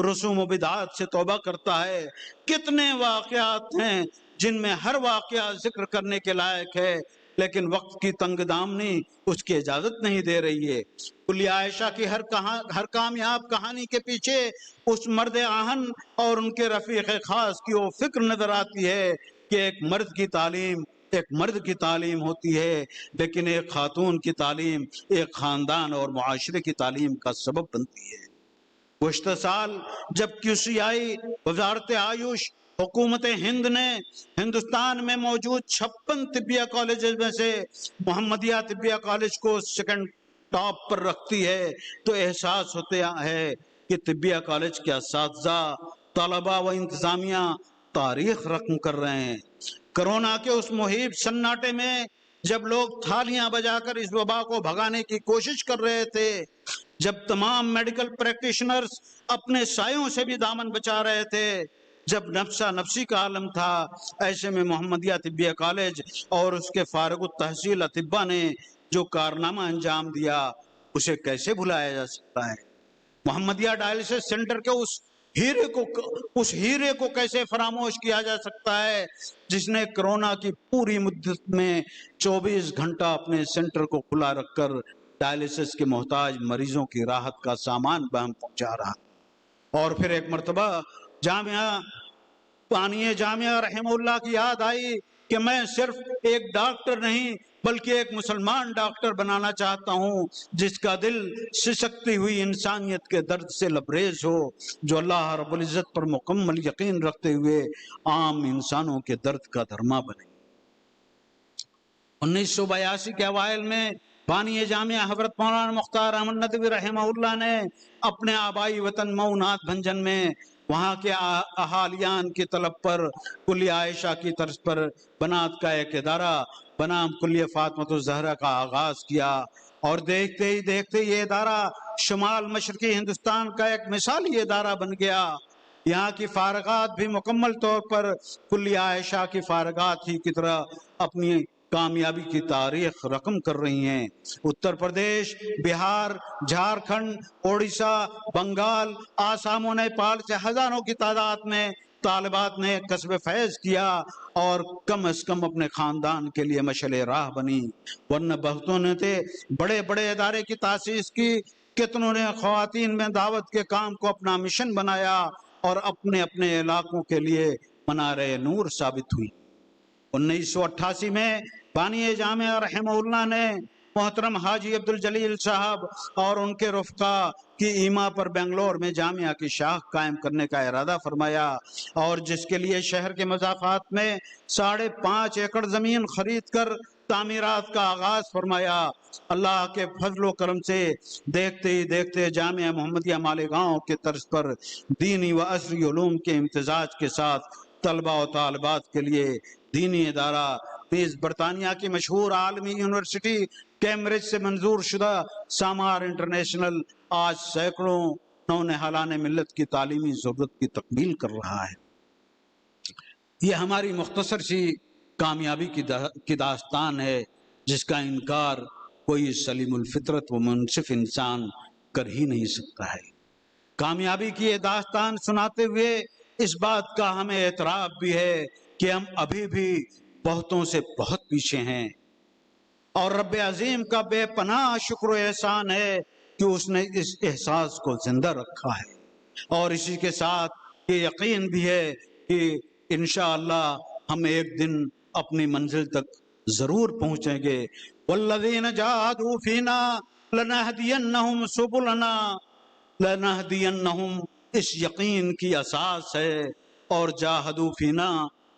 رسوم و بدعات سے توبہ کرتا ہے، کتنے واقعات ہیں جن میں ہر واقعہ ذکر کرنے کے لائق ہے، لیکن وقت کی تنگ دامنی اس کی اجازت نہیں دے رہی ہے۔ کلیہ عائشہ کی ہر کامیاب کہانی کے پیچھے اس مرد آہن اور ان کے رفیق خاص کی وہ فکر نظر آتی ہے کہ ایک مرد کی تعلیم ہوتی ہے، لیکن ایک خاتون کی تعلیم ایک خاندان اور معاشرے کی تعلیم کا سبب بنتی ہے۔ گزشتہ سال جب QCI وزارت آیوش حکومت ہند نے ہندوستان میں موجود 56 طبیہ کالجز میں سے محمدیہ طبیہ کالج کو سیکنڈ ٹاپ پر رکھتی ہے تو احساس ہوتا ہے کہ طبیہ کالج کے اساتذہ، طلباء و انتظامیہ تاریخ رقم کر رہے ہیں۔ کرونا کے اس مہیب سناٹے میں جب لوگ تھالیاں بجا کر اس وبا کو بھگانے کی کوشش کر رہے تھے، جب تمام میڈیکل پریکٹیشنرز اپنے سایوں سے بھی دامن بچا رہے تھے، جب نفسا نفسی کا عالم تھا، ایسے میں محمدیہ طبیہ کالج اور اس کے فارغ التحصیل اطباء نے جو کارنامہ انجام دیا اسے کیسے بھلایا جا سکتا ہے؟ محمدیہ ڈائلسس سینٹر کے اس ہیرے کو کیسے فراموش کیا جا سکتا ہے جس نے کرونا کی پوری مدت میں 24 گھنٹہ اپنے سینٹر کو کھلا رکھ کر ڈائلسس کے محتاج مریضوں کی راحت کا سامان بہم پہنچا رہا۔ اور پھر ایک مرتبہ بانی جامعہ رحمہ اللہ کی یاد آئی کہ میں صرف ایک ڈاکٹر نہیں بلکہ ایک مسلمان ڈاکٹر بنانا چاہتا ہوں جس کا دل سسکتی ہوئی انسانیت کے درد سے لبریز ہو، جو اللہ رب العزت پر مکمل یقین رکھتے ہوئے عام انسانوں کے درد کا دھرما بنے۔ 1982 کے اوائل میں بانی جامعہ حضرت مولانا مختار احمد ندوی رحمہ اللہ نے اپنے آبائی وطن مئو ناتھ بھنجن میں وہاں کے اہالیان کی طلب پر کلیہ عائشہ کی طرز پر بنات کا ایک ادارہ بنام کلیہ فاطمۃ الزہرا کا آغاز کیا، اور دیکھتے ہی دیکھتے یہ ادارہ شمال مشرقی ہندوستان کا ایک مثالی ادارہ بن گیا۔ یہاں کی فارغات بھی مکمل طور پر کلیہ عائشہ کی فارغات ہی کی طرح اپنی کامیابی کی تاریخ رقم کر رہی ہیں۔ اتر پردیش، بہار، جھارکھنڈ، اڑیسہ، بنگال، آسام و نیپال سے ہزاروں کی تعداد میں طالبات نے کسب فیض کیا اور کم از کم اپنے خاندان کے لیے مشعل راہ بنی، ورنہ بہتوں نے تھے بڑے بڑے ادارے کی تاسیس کی، کتنوں نے خواتین میں دعوت کے کام کو اپنا مشن بنایا اور اپنے اپنے علاقوں کے لیے منارے نور ثابت ہوئی۔ 1988 میں بانی جامعہ رحمہ اللہ نے محترم حاجی عبدالجلیل صاحب اور ان کے رفقا کی ایما پر بنگلور میں جامعہ کی شاخ قائم کرنے کا ارادہ فرمایا، اور جس کے لیے شہر کے مضافات میں 5.5 ایکڑ زمین خرید کر تعمیرات کا آغاز فرمایا۔ اللہ کے فضل و کرم سے دیکھتے ہی دیکھتے جامعہ محمدیہ مالیگاؤں کے طرز پر دینی و عصری علوم کے امتزاج کے ساتھ طلباء و طالبات کے لیے دینی ادارہ نیز برطانیہ کی مشہور عالمی یونیورسٹی کیمبرج سے منظور شدہ سامار انٹرنیشنل آج سینکڑوں نونہالان ملت کی تعلیمی ضرورت کی تکمیل کر رہا ہے۔ یہ ہماری مختصر سی کامیابی کی داستان ہے جس کا انکار کوئی سلیم الفطرت و منصف انسان کر ہی نہیں سکتا ہے۔ کامیابی کی یہ داستان سناتے ہوئے اس بات کا ہمیں اعتراف بھی ہے کہ ہم ابھی بھی بہتوں سے بہت پیچھے ہیں، اور رب عظیم کا بے پناہ شکر و احسان ہے کہ اس نے اس احساس کو زندہ رکھا ہے، اور اسی کے ساتھ یہ یقین بھی ہے کہ انشاءاللہ ہم ایک دن اپنی منزل تک ضرور پہنچیں گے۔ والذین جاہدوا فینا لنہدینہم سبلنا لنہدینہم اس یقین کی اساس ہے، اور جاہدوا فینا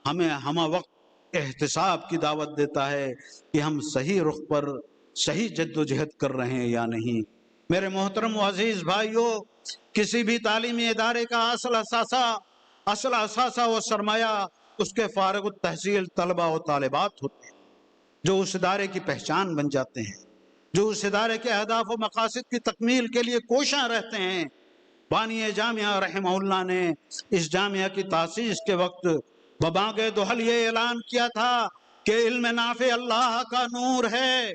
ہمیں ہمہ وقت احتساب کی دعوت دیتا ہے کہ ہم صحیح رخ پر صحیح جد و جہد کر رہے ہیں یا نہیں۔ میرے محترم و عزیز بھائیو، کسی بھی تعلیمی ادارے کا اصل اثاثہ و سرمایہ اس کے فارغ التحصیل طلبہ و طالبات ہوتے ہیں، جو اس ادارے کی پہچان بن جاتے ہیں، جو اس ادارے کے اہداف و مقاصد کی تکمیل کے لیے کوشاں رہتے ہیں۔ بانی جامعہ رحمہ اللہ نے اس جامعہ کی تاسیس کے وقت ببانگ دہل یہ اعلان کیا تھا کہ علم نافع اللہ کا نور ہے،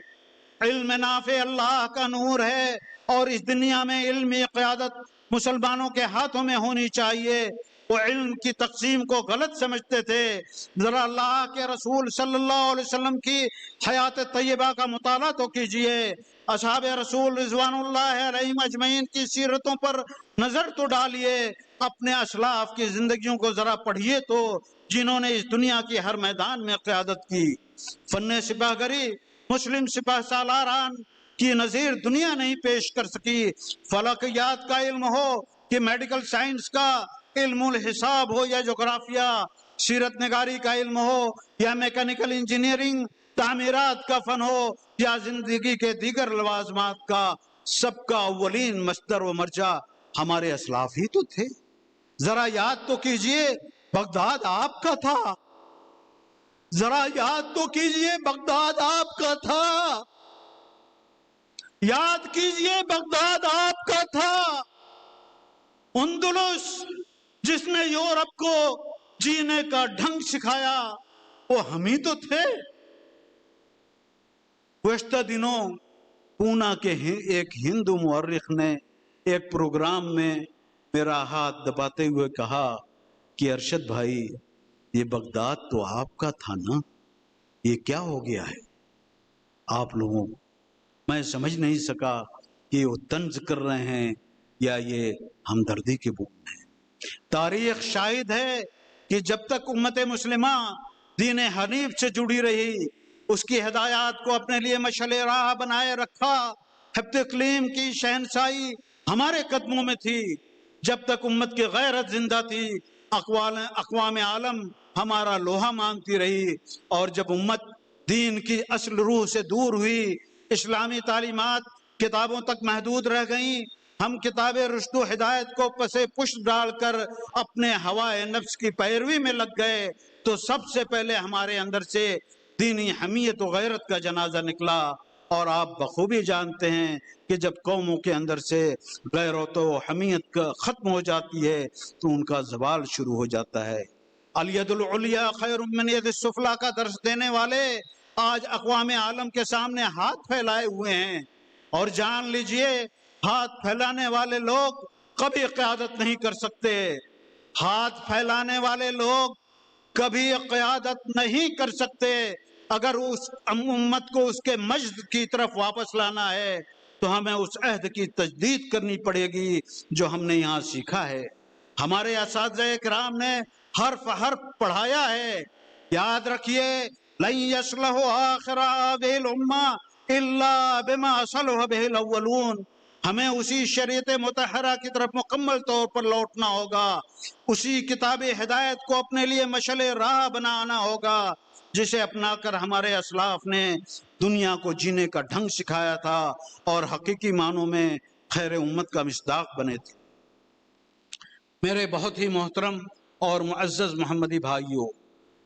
علم نافع اللہ کا نور ہے، اور اس دنیا میں علمی قیادت مسلمانوں کے ہاتھوں میں ہونی چاہیے۔ وہ علم کی تقسیم کو غلط سمجھتے تھے۔ ذرا اللہ کے رسول صلی اللہ علیہ وسلم کی حیات طیبہ کا مطالعہ تو کیجئے، اصحاب رسول رضوان اللہ علیہم اجمعین کی سیرتوں پر نظر تو ڈالیے، اپنے اسلاف کی زندگیوں کو ذرا پڑھیے تو، جنہوں نے اس دنیا کی ہر میدان میں قیادت کی۔ فن سپاہ گری مسلم سپاہ سالاران کی نظیر دنیا نہیں پیش کر سکی۔ فلکیات کا علم ہو کہ میڈیکل سائنس کا، علم الحساب ہو یا جغرافیہ، سیرت نگاری کا علم ہو یا میکینیکل انجینئرنگ، تعمیرات کا فن ہو یا زندگی کے دیگر لوازمات کا، سب کا اولین مصدر و مرجع ہمارے اسلاف ہی تو تھے۔ ذرا یاد تو کیجئے بغداد آپ کا تھا، ذرا یاد تو کیجئے بغداد آپ کا تھا، یاد کیجئے بغداد آپ کا تھا۔ اندلس جس نے یورپ کو جینے کا ڈھنگ سکھایا، وہ ہم ہی تو تھے۔ گزشتہ دنوں پونا کے ایک ہندو مورخ نے ایک پروگرام میں میرا ہاتھ دباتے ہوئے کہا کہ ارشد بھائی، یہ بغداد تو آپ کا تھا نا، یہ کیا ہو گیا ہے آپ لوگوں کو؟ میں سمجھ نہیں سکا کہ وہ طنز کر رہے ہیں یا یہ ہمدردی کے بول ہیں۔ تاریخ شاہد ہے کہ جب تک امت مسلمہ دین حنیف سے جڑی رہی، اس کی ہدایات کو اپنے لیے مشعل راہ بنائے رکھا، حفظ اقلیم کی شہنشاہی ہمارے قدموں میں تھی، جب تک امت کی غیرت زندہ تھی، اقوام عالم ہمارا لوہا مانگتی رہی، اور جب امت دین کی اصل روح سے دور ہوئی، اسلامی تعلیمات کتابوں تک محدود رہ گئیں، ہم کتاب رشد و ہدایت کو پسے پشت ڈال کر اپنے ہوائے نفس کی پیروی میں لگ گئے، تو سب سے پہلے ہمارے اندر سے دینی حمیت و غیرت کا جنازہ نکلا۔ اور آپ بخوبی جانتے ہیں کہ جب قوموں کے اندر سے غیرت و حمیت ختم ہو جاتی ہے تو ان کا زوال شروع ہو جاتا ہے۔ الید العلیٰ خیر من ید السفلیٰ کا درس دینے والے آج اقوام عالم کے سامنے ہاتھ پھیلائے ہوئے ہیں، اور جان لیجئے ہاتھ پھیلانے والے لوگ کبھی قیادت نہیں کر سکتے، ہاتھ پھیلانے والے لوگ کبھی قیادت نہیں کر سکتے۔ اگر اس امت کو اس کے مجد کی طرف واپس لانا ہے تو ہمیں اس عہد کی تجدید کرنی پڑے گی جو ہم نے یہاں سیکھا ہے۔ ہمارے اساتذہ کرام نے حرف حرف پڑھایا ہے۔ یاد رکھیے لن یصلح آخر هذه الامہ الا بما صلح به الاولون۔ ہمیں اسی شریعت مطہرہ کی طرف مکمل طور پر لوٹنا ہوگا، اسی کتاب ہدایت کو اپنے لیے مشعل راہ بنانا ہوگا جسے اپنا کر ہمارے اسلاف نے دنیا کو جینے کا ڈھنگ سکھایا تھا اور حقیقی معنوں میں خیر امت کا مصداق بنے تھے۔ میرے بہت ہی محترم اور معزز محمدی بھائیوں،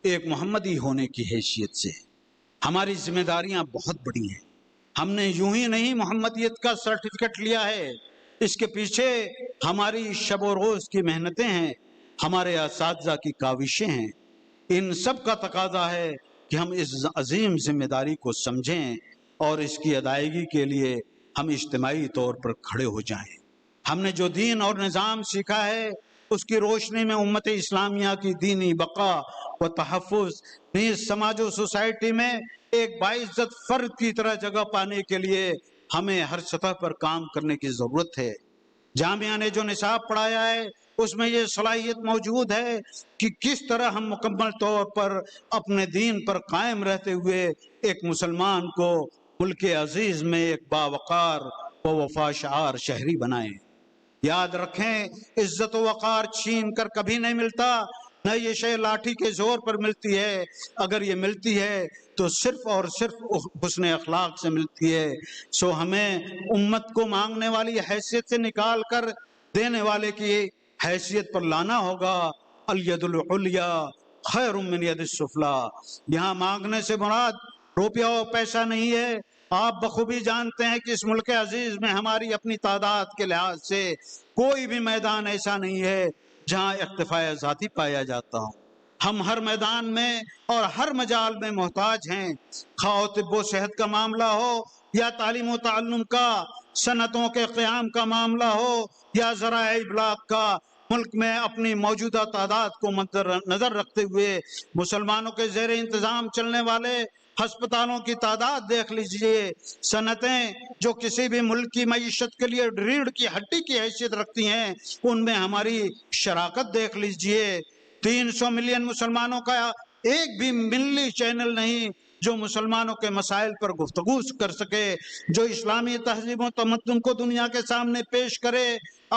ایک محمدی ہونے کی حیثیت سے ہماری ذمہ داریاں بہت بڑی ہیں۔ ہم نے یوں ہی نہیں محمدیت کا سرٹیفکیٹ لیا ہے، اس کے پیچھے ہماری شب و روز کی محنتیں ہیں، ہمارے اساتذہ کی کاوشیں ہیں۔ ان سب کا تقاضا ہے کہ ہم اس عظیم ذمہ داری کو سمجھیں اور اس کی ادائیگی کے لیے ہم اجتماعی طور پر کھڑے ہو جائیں۔ ہم نے جو دین اور نظام سیکھا ہے اس کی روشنی میں امت اسلامیہ کی دینی بقا و تحفظ نیز سماج و سوسائٹی میں ایک باعزت فرد کی طرح جگہ پانے کے لیے ہمیں ہر سطح پر کام کرنے کی ضرورت ہے۔ جامعہ نے جو نصاب پڑھایا ہے اس میں یہ صلاحیت موجود ہے کہ کس طرح ہم مکمل طور پر اپنے دین پر قائم رہتے ہوئے ایک مسلمان کو ملک عزیز میں ایک باوقار و وفا شعار شہری بنائیں۔ یاد رکھیں عزت و وقار چھین کر کبھی نہیں ملتا، نہ یہ شے لاٹھی کے زور پر ملتی ہے، اگر یہ ملتی ہے تو صرف اور صرف حسن اخلاق سے ملتی ہے۔ سو ہمیں امت کو مانگنے والی حیثیت سے نکال کر دینے والے کی حیثیت پر لانا ہوگا۔ الید العلیا خیر من ید السفلی، یہاں مانگنے سے مراد روپیہ و پیسہ نہیں ہے۔ آپ بخوبی جانتے ہیں کہ اس ملک عزیز میں ہماری اپنی تعداد کے لحاظ سے کوئی بھی میدان ایسا نہیں ہے جہاں اکتفاء ذاتی پایا جاتا ہو۔ ہم ہر میدان میں اور ہر مجال میں محتاج ہیں، خواہ طب و صحت کا معاملہ ہو یا تعلیم و تعلم کا، صنعتوں کے قیام کا معاملہ ہو یا ذرائع ابلاغ کا۔ ملک میں اپنی موجودہ تعداد کو مد نظر رکھتے ہوئے مسلمانوں کے زیر انتظام چلنے والے ہسپتالوں کی تعداد دیکھ لیجئے، صنعتیں جو کسی بھی ملک کی معیشت کے لیے ریڑھ کی ہڈی کی حیثیت رکھتی ہیں، ان میں ہماری شراکت دیکھ لیجئے۔ 300 ملین مسلمانوں کا ایک بھی ملی چینل نہیں جو مسلمانوں کے مسائل پر گفتگو کر سکے، جو اسلامی تہذیب و تمدن کو دنیا کے سامنے پیش کرے۔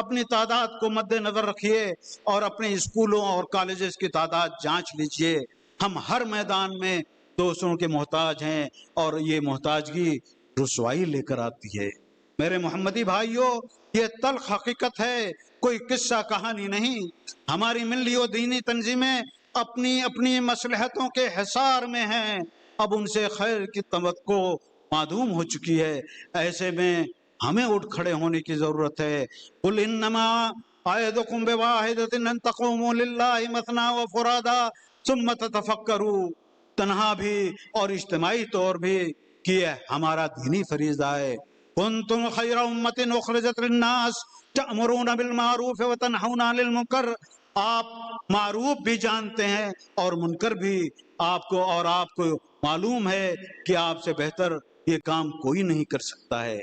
اپنی تعداد کو مد نظر رکھیے اور اپنے اسکولوں اور کالجز کی تعداد جانچ لیجئے۔ ہم ہر میدان میں دوسروں کے محتاج ہیں اور یہ محتاجگی رسوائی لے کر آتی ہے۔ میرے محمدی بھائیوں، یہ تلخ حقیقت ہے، کوئی قصہ کہانی نہیں۔ ہماری ملی و دینی تنظیمیں اپنی اپنی مصلحتوں کے حصار میں ہیں، اب ان سے خیر کی توقع معدوم ہو چکی ہے۔ ایسے میں ہمیں اٹھ کھڑے ہونے کی ضرورت ہے۔ قل انما اعظکم بواحدۃ ان تقوموا للہ مثنی وفرادا ثم تتفکروا، تنہا بھی اور اجتماعی طور بھی کہ یہ ہمارا دینی فریضہ ہے۔ کنتم خیر امۃ اخرجت للناس تأمرون بالمعروف وتنہون عن المنکر، آپ معروف بھی جانتے ہیں اور منکر بھی آپ کو معلوم ہے کہ آپ سے بہتر یہ کام کوئی نہیں کر سکتا ہے۔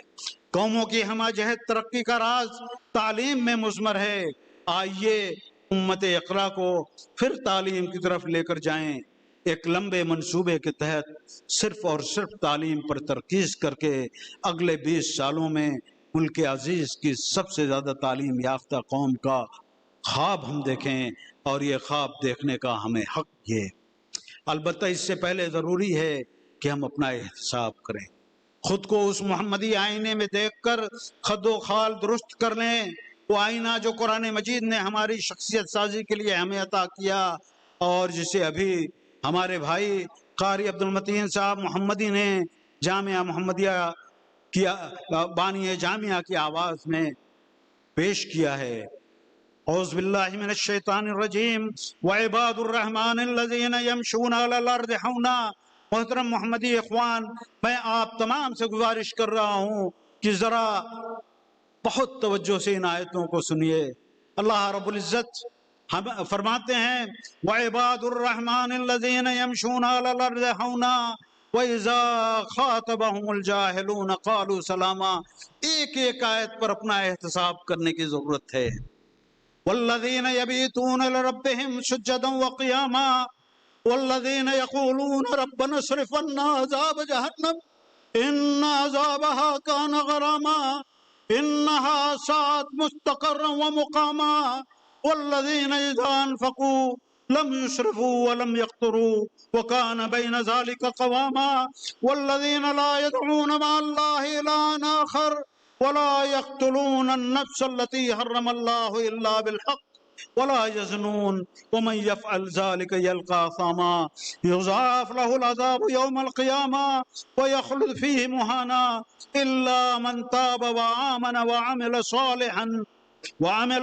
قوموں کی ہمہ جہت ترقی کا راز تعلیم میں مضمر ہے۔ آئیے امت اقرا کو پھر تعلیم کی طرف لے کر جائیں، ایک لمبے منصوبے کے تحت صرف اور صرف تعلیم پر ترکیز کر کے اگلے 20 سالوں میں ملک عزیز کی سب سے زیادہ تعلیم یافتہ قوم کا خواب ہم دیکھیں، اور یہ خواب دیکھنے کا ہمیں حق ہے۔ البتہ اس سے پہلے ضروری ہے کہ ہم اپنا احتساب کریں، خود کو اس محمدی آئینے میں دیکھ کر خد و خال درست کر لیں، وہ آئینہ جو قرآن مجید نے ہماری شخصیت سازی کے لیے ہمیں عطا کیا، اور جسے ابھی ہمارے بھائی قاری عبد المتین صاحب محمدی نے جامعہ محمدیہ کی بانی جامعہ کی آواز میں پیش کیا ہے۔ اعوذ باللہ من الشیطان الرجیم وعباد الرحمن الذین یمشون علی الارض ہونا۔ محترم محمدی اخوان، میں آپ تمام سے گزارش کر رہا ہوں کہ ذرا بہت توجہ سے ان آیتوں کو سنیے۔ اللہ رب العزت ہم فرماتے ہیں وعباد الرحمن الذین یمشون علی الارض ہونا وَإِذَا خَاطَبَهُمُ الْجَاهِلُونَ قَالُوا سَلَامًا۔ ایک ایک آیت پر اپنا احتساب کرنے کی ضرورت ہے۔ وَالَّذِينَ يَبِيتُونَ لِرَبِّهِمْ سُجَّدًا وَقِيَامًا وَالَّذِينَ يَقُولُونَ رَبَّنَا اصْرِفْ عَنَّا عَذَابَ جَهَنَّمَ إِنَّ عَذَابَهَا كَانَ غَرَامًا إِنَّهَا سَاءَتْ مُسْتَقَرًّا وَمُقَامًا وَالَّذِينَ إِذَا أَنفَقُوا لم يسرفوا ولم يقتروا وكان بين ذلك قواما والذين لا يدعون مع الله إلها آخر ولا يقتلون النفس التي حرم الله إلا بالحق ولا يزنون ومن يفعل ذلك يلقى أثاما يضاعف له العذاب يوم القيامة ويخلد فيه مهانا إلا من تاب وآمن وعمل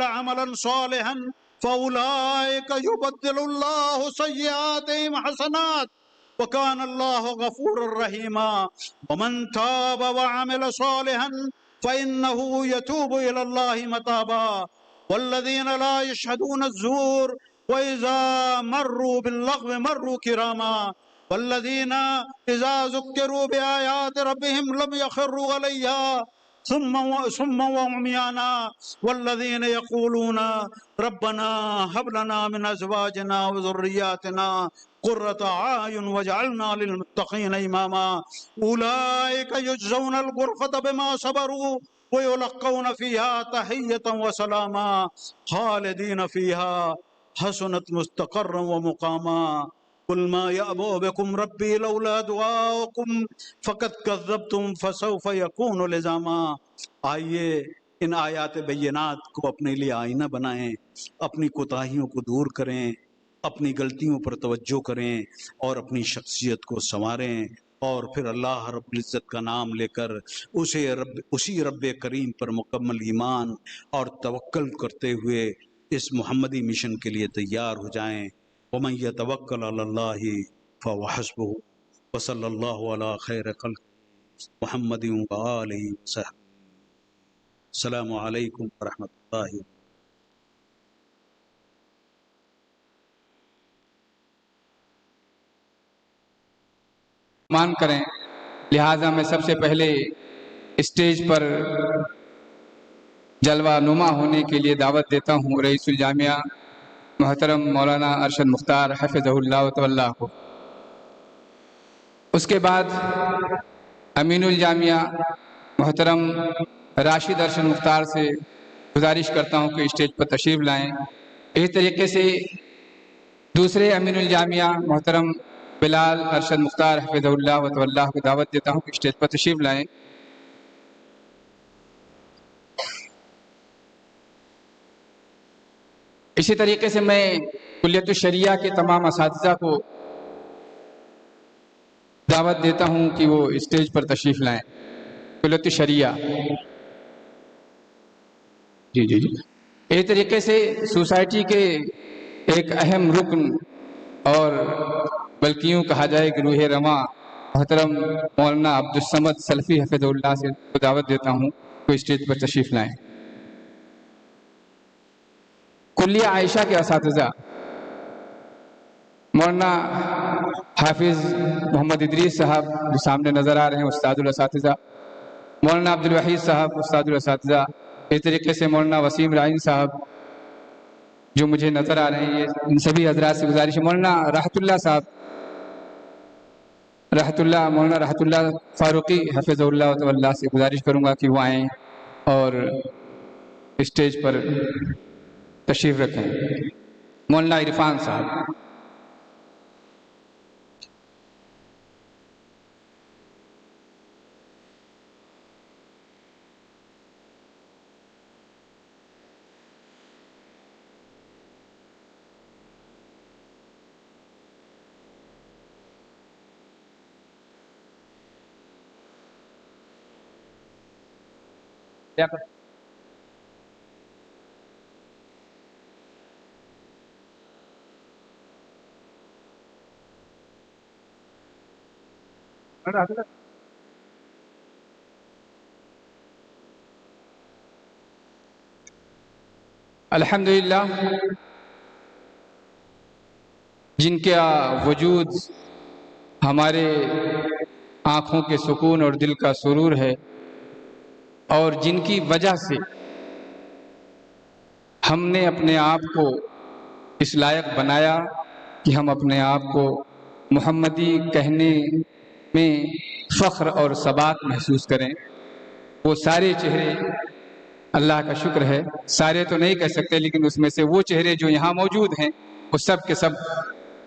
عملا صالحا فأولئك يبدل الله سيئاتهم حسنات وكان الله غفورا رحيما ومن تاب وعمل صالحا فإنه يتوب إلى الله متابا والذين لا يشهدون الزور وإذا مروا باللغو مروا كراما والذين إذا ذكروا بآيات ربهم لم يخروا عليها ثم وعميانا والذين يقولون ربنا هب لنا من أزواجنا وذرياتنا قرة أعين واجعلنا للمتقين إماما أولئك يجزون الغرفة بما صبروا وَيُلَقَّوْنَ فِيهَا تَحِيَّةً وَسَلَامًا خَالِدِينَ فِيهَا حَسُنَتْ مُسْتَقَرًّا وَمُقَامًا قُلْ مَا يَأْبَأُ بِكُمْ رَبِّي لَوْلَا دُعَاؤُكُمْ فَقَدْ كَذَّبْتُمْ فَسَوْفَ يَكُونُ لِزَامًا۔ آئیے ان آیات بینات کو اپنے لیے آئینہ بنائیں، اپنی کوتاہیوں کو دور کریں، اپنی غلطیوں پر توجہ کریں اور اپنی شخصیت کو سنواریں، اور پھر اللہ رب العزت کا نام لے کر اسی رب کریم پر مکمل ایمان اور توکل کرتے ہوئے اس محمدی مشن کے لیے تیار ہو جائیں۔ وَمَن يَتَوَكَّلْ عَلَى اللَّهِ فَهُوَ حَسْبُهُ وَصَلَّى اللَّهُ عَلَى خَيْرِ خَلْقِهِ مُحَمَّدٍ وَآلِهِ وَصَحْبِهِ۔ السلام علیکم ورحمۃ اللہ۔ مان کریں، لہٰذا میں سب سے پہلے اسٹیج پر جلوہ نما ہونے کے لیے دعوت دیتا ہوں رئیس الجامعہ محترم مولانا ارشد مختار حفظہ اللہ تعالیٰ کو۔ اس کے بعد امین الجامعہ محترم راشد ارشد مختار سے گزارش کرتا ہوں کہ اسٹیج پر تشریف لائیں۔ اس طریقے سے دوسرے امین الجامعہ محترم بلال ارشد مختار حفظہ اللہ تعالیٰ کو دعوت دیتا ہوں کہ اسٹیج پر تشریف لائیں۔ اسی طریقے سے میں کلیت الشریعہ کے تمام اساتذہ کو دعوت دیتا ہوں کہ وہ اسٹیج پر تشریف لائیں۔ کلیت الشریعہ جی اسی طریقے سے سوسائٹی کے ایک اہم رکن اور بلکہ یوں کہا جائے کہ روح رواں محترم مولانا عبدالصمد سلفی حفظہ اللہ سے دعوت دیتا ہوں کہ اسٹیج پر تشریف لائیں۔ کلیہ عائشہ کے اساتذہ مولانا حافظ محمد ادریس صاحب جو سامنے نظر آ رہے ہیں، استاد الاساتذہ، مولانا عبد الوحید صاحب استاد الاساتذہ، اس طریقے سے مولانا وسیم رائن صاحب جو مجھے نظر آ رہے ہیں، ان سبھی حضرات سے گزارش ہے۔ مولانا راحت اللہ صاحب، مولانا راحت اللہ فاروقی حفظہ اللہ تعالیٰ سے گزارش کروں گا کہ وہ آئیں اور اسٹیج پر تشریف رکھیں۔ مولانا عرفان صاحب، الحمدللہ جن کا وجود ہمارے آنکھوں کے سکون اور دل کا سرور ہے، اور جن کی وجہ سے ہم نے اپنے آپ کو اس لائق بنایا کہ ہم اپنے آپ کو محمدی کہنے میں فخر اور ثبات محسوس کریں، وہ سارے چہرے، اللہ کا شکر ہے، سارے تو نہیں کہہ سکتے، لیکن اس میں سے وہ چہرے جو یہاں موجود ہیں وہ سب کے سب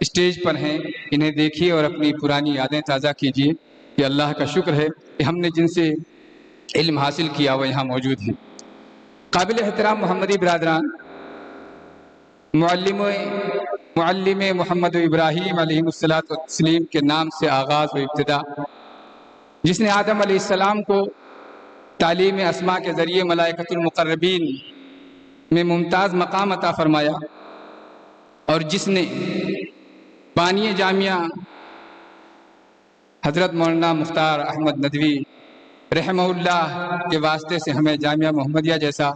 اسٹیج پر ہیں۔ انہیں دیکھیے اور اپنی پرانی یادیں تازہ کیجیے کہ اللہ کا شکر ہے کہ ہم نے جن سے علم حاصل کیا وہ یہاں موجود ہیں۔ قابل احترام محمدی برادران، معلم محمد ابراہیم علیہ السلام کے نام سے آغاز و ابتدا، جس نے آدم علیہ السلام کو تعلیم اسماء کے ذریعے ملائکۃ المقربین میں ممتاز مقام عطا فرمایا، اور جس نے بانی جامعہ حضرت مولانا مختار احمد ندوی رحمہ اللہ کے واسطے سے ہمیں جامعہ محمدیہ جیسا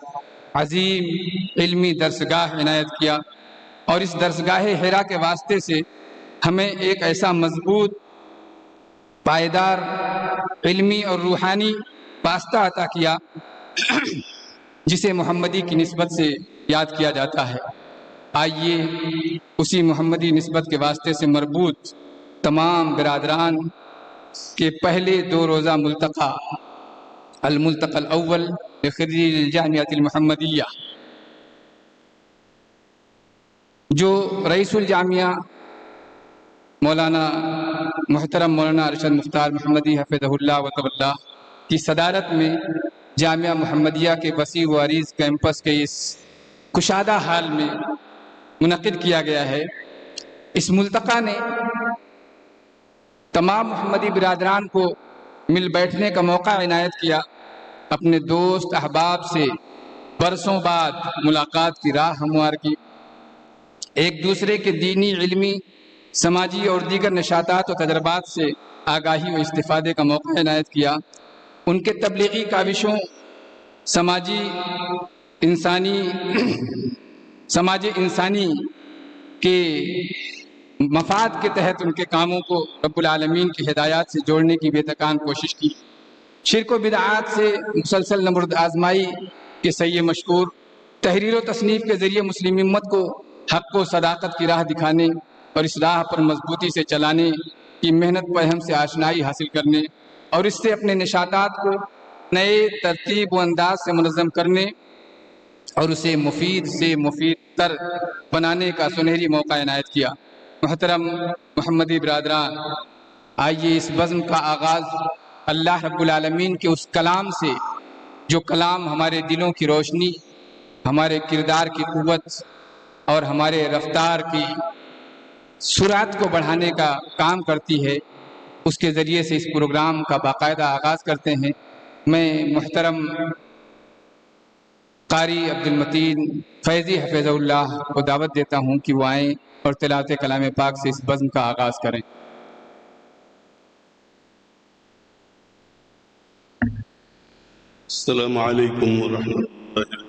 عظیم علمی درسگاہ عنایت کیا، اور اس درسگاہ حرا کے واسطے سے ہمیں ایک ایسا مضبوط، پائیدار، علمی اور روحانی واسطہ عطا کیا جسے محمدی کی نسبت سے یاد کیا جاتا ہے۔ آئیے اسی محمدی نسبت کے واسطے سے مربوط تمام برادران کے پہلے 2 روزہ ملتقى الملتقى الاول خريج الجامعة المحمدية، جو رئیس الجامعہ مولانا محترم مولانا ارشد مختار محمدی حفظہ اللہ وتولہ کی صدارت میں جامعہ محمدیہ کے وسیع و عریض کیمپس کے اس کشادہ حال میں منعقد کیا گیا ہے۔ اس ملتقى نے تمام محمدی برادران کو مل بیٹھنے کا موقع عنایت کیا، اپنے دوست احباب سے برسوں بعد ملاقات کی راہ ہموار کی، ایک دوسرے کے دینی، علمی، سماجی اور دیگر نشاطات و تجربات سے آگاہی و استفادے کا موقع عنایت کیا، ان کے تبلیغی کاوشوں، سماجی انسانی کے مفاد کے تحت ان کے کاموں کو رب العالمین کی ہدایات سے جوڑنے کی بے تکان کوشش کی، شرک و بدعات سے مسلسل نمرد آزمائی کے سعی مشکور، تحریر و تصنیف کے ذریعے مسلم امت کو حق و صداقت کی راہ دکھانے اور اس راہ پر مضبوطی سے چلانے کی محنت پر ہم سے آشنائی حاصل کرنے اور اس سے اپنے نشاطات کو نئے ترتیب و انداز سے منظم کرنے اور اسے مفید سے مفید تر بنانے کا سنہری موقع عنایت کیا۔ محترم محمدی برادران، آئیے اس بزم کا آغاز اللہ رب العالمین کے اس کلام سے، جو کلام ہمارے دلوں کی روشنی، ہمارے کردار کی قوت اور ہمارے رفتار کی سرعت کو بڑھانے کا کام کرتی ہے، اس کے ذریعے سے اس پروگرام کا باقاعدہ آغاز کرتے ہیں۔ میں محترم قاری عبدالمتین فیضی حفظہ اللہ کو دعوت دیتا ہوں کہ وہ آئیں اور تلاوت کلام پاک سے اس بزم کا آغاز کریں۔ السلام علیکم ورحمۃ اللہ